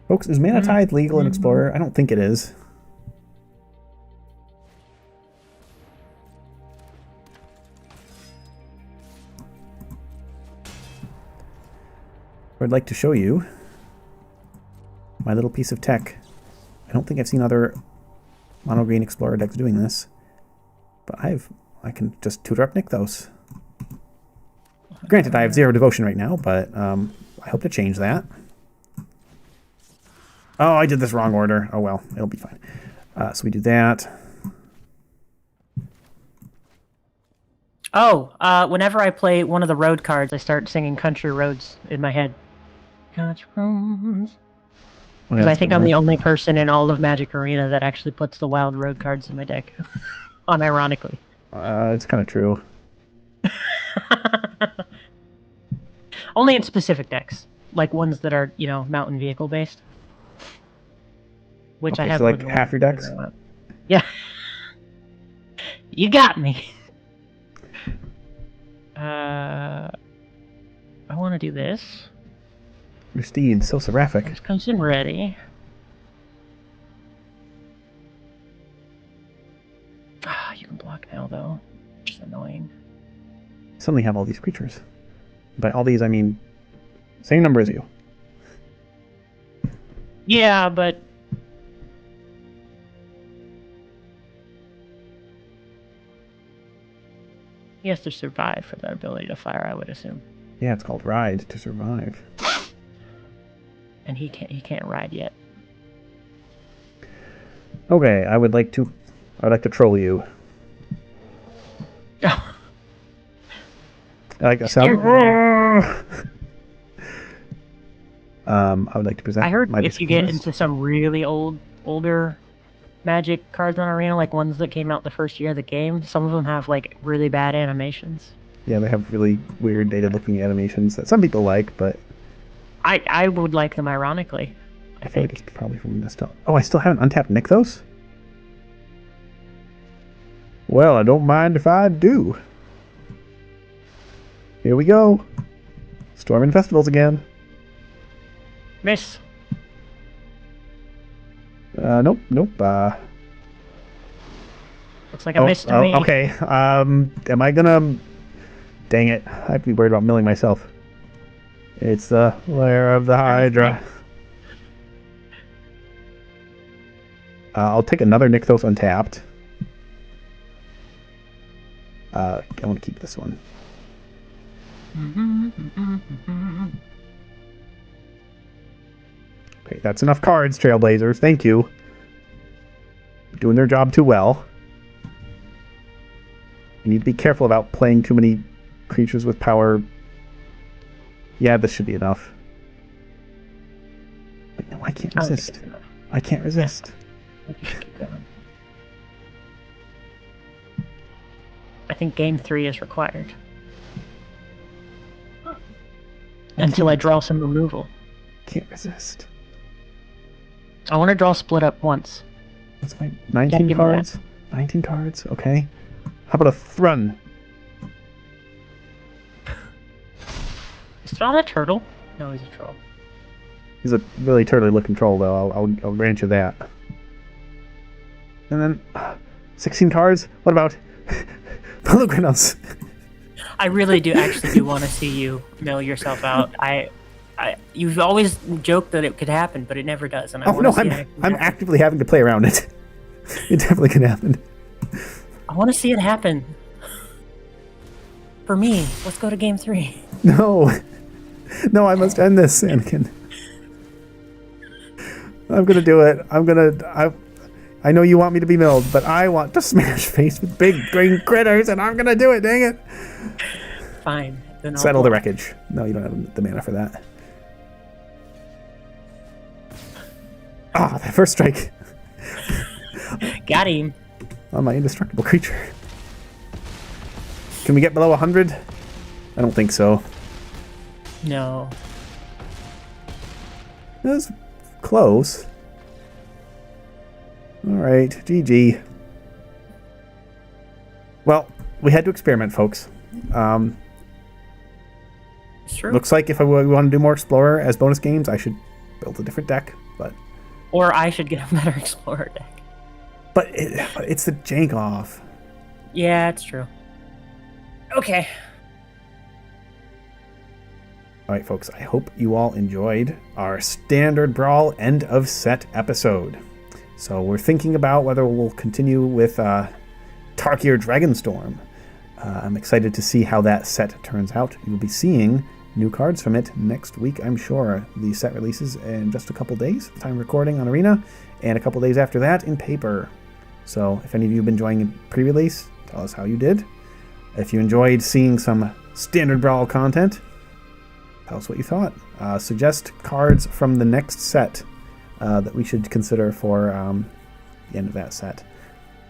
Folks, is Mana Tithe legal in Explorer? I don't think it is. I'd like to show you my little piece of tech. I don't think I've seen other mono green Explorer decks doing this, but I can just tutor up Nykthos. Granted, I have 0 devotion right now, but I hope to change that. Oh, I did this wrong order. Oh well, it'll be fine. So we do that. Oh, whenever I play one of the road cards, I start singing Country Roads in my head. Country Roads. Because I think I'm the only person in all of Magic Arena that actually puts the wild road cards in my deck. Unironically. It's kind of true. Only in specific decks. Like ones that are, you know, mountain vehicle based. Which okay, I have. So like half your decks? Yeah. You got me. I want to do this. Pristine, so seraphic. This comes in ready. Ah, you can block now though, which is annoying. Suddenly have all these creatures. By all these, I mean same number as you. Yeah, but he has to survive for that ability to fire, I would assume. Yeah, it's called Ride to survive. And he can't ride yet. Okay, I would like to troll you. Oh. I like that sound. I would like to present. I heard my if you get into some really older Magic cards on Arena, like ones that came out the first year of the game, some of them have like really bad animations. Yeah, they have really weird dated-looking animations that some people like, but I would like them ironically. I feel like it's probably from nostalgia. Oh, I still haven't untapped Nykthos? Well, I don't mind if I do. Here we go. Storm and Festivals again. Miss. Nope. Looks like a miss to me. Okay. Am I gonna? Dang it! I have to be worried about milling myself. It's the lair of the Hydra. I'll take another Nykthos untapped. I want to keep this one. Okay, that's enough cards, Trailblazers. Thank you. Doing their job too well. You need to be careful about playing too many creatures with power. Yeah, this should be enough. But no, I can't resist. I can't resist. I think game 3 is required. Until I draw some removal. Can't resist. I want to draw split up once. That's my 19 cards. 19 cards, okay. How about a Thrun? Is Thrawn a turtle? No, he's a troll. He's a really turtly looking troll, though. I'll grant you that. And then 16 cards. What about Pellegrinos? I really do want to see you mill yourself out. You've always joked that it could happen, but it never does. And I'm actively having to play around it. It definitely can happen. I want to see it happen. For me, let's go to game 3. No, I must end this, Anakin. I'm gonna do it. I know you want me to be milled, but I want to smash face with big green critters, and I'm gonna do it. Dang it! Fine. Then Settle the wreckage. No, you don't have the mana for that. That first strike. Got him. On my indestructible creature. Can we get below 100? I don't think so. No. That was close. Alright, GG. Well, we had to experiment, folks. It's true. Looks like if we want to do more Explorer as bonus games, I should build a different deck, but... Or I should get a better Explorer deck. But it's the Jank-Off. Yeah, it's true. Okay. Alright, folks, I hope you all enjoyed our Standard Brawl end of set episode. So we're thinking about whether we'll continue with Tarkir Dragonstorm. I'm excited to see how that set turns out. You'll be seeing new cards from it next week, I'm sure. The set releases in just a couple days, time recording on Arena, and a couple days after that in paper. So if any of you have been enjoying pre-release, tell us how you did. If you enjoyed seeing some Standard Brawl content, tell us what you thought. Suggest cards from the next set that we should consider for the end of that set.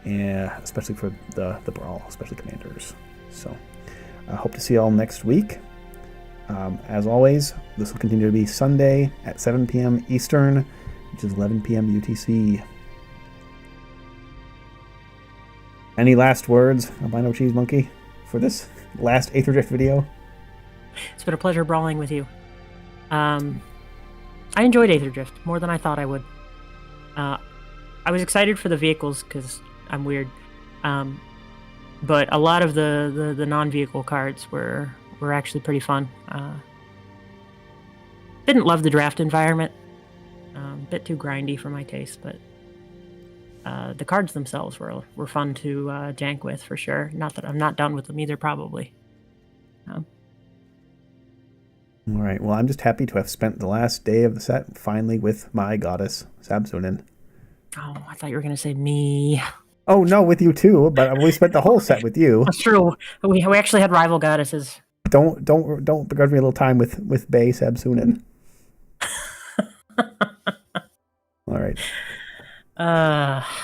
Especially for the Brawl, especially Commanders. So I hope to see you all next week. As always, this will continue to be Sunday at 7 p.m. Eastern, which is 11 p.m. UTC. Any last words, AlbinoCheesemonkey, for this last Aetherdrift video? It's been a pleasure brawling with you. I enjoyed Aetherdrift more than I thought I would. I was excited for the vehicles because I'm weird. But a lot of the non-vehicle cards were actually pretty fun. Didn't love the draft environment. A bit too grindy for my taste, but the cards themselves were fun to jank with for sure. Not that I'm not done with them either, probably. All right. Well, I'm just happy to have spent the last day of the set finally with my goddess, Sab-Sunen. Oh, I thought you were going to say me. Oh, no, with you too, but we spent the whole set with you. That's true. We actually had rival goddesses. Don't begrudge me a little time with Bay Sab-Sunen. All right.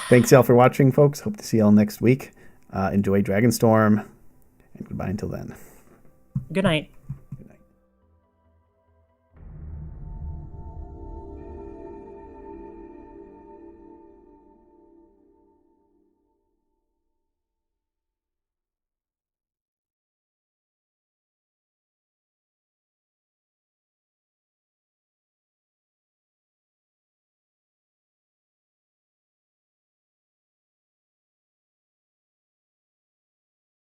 Thanks y'all for watching, folks. Hope to see y'all next week. Enjoy Dragonstorm, and goodbye until then. Good night.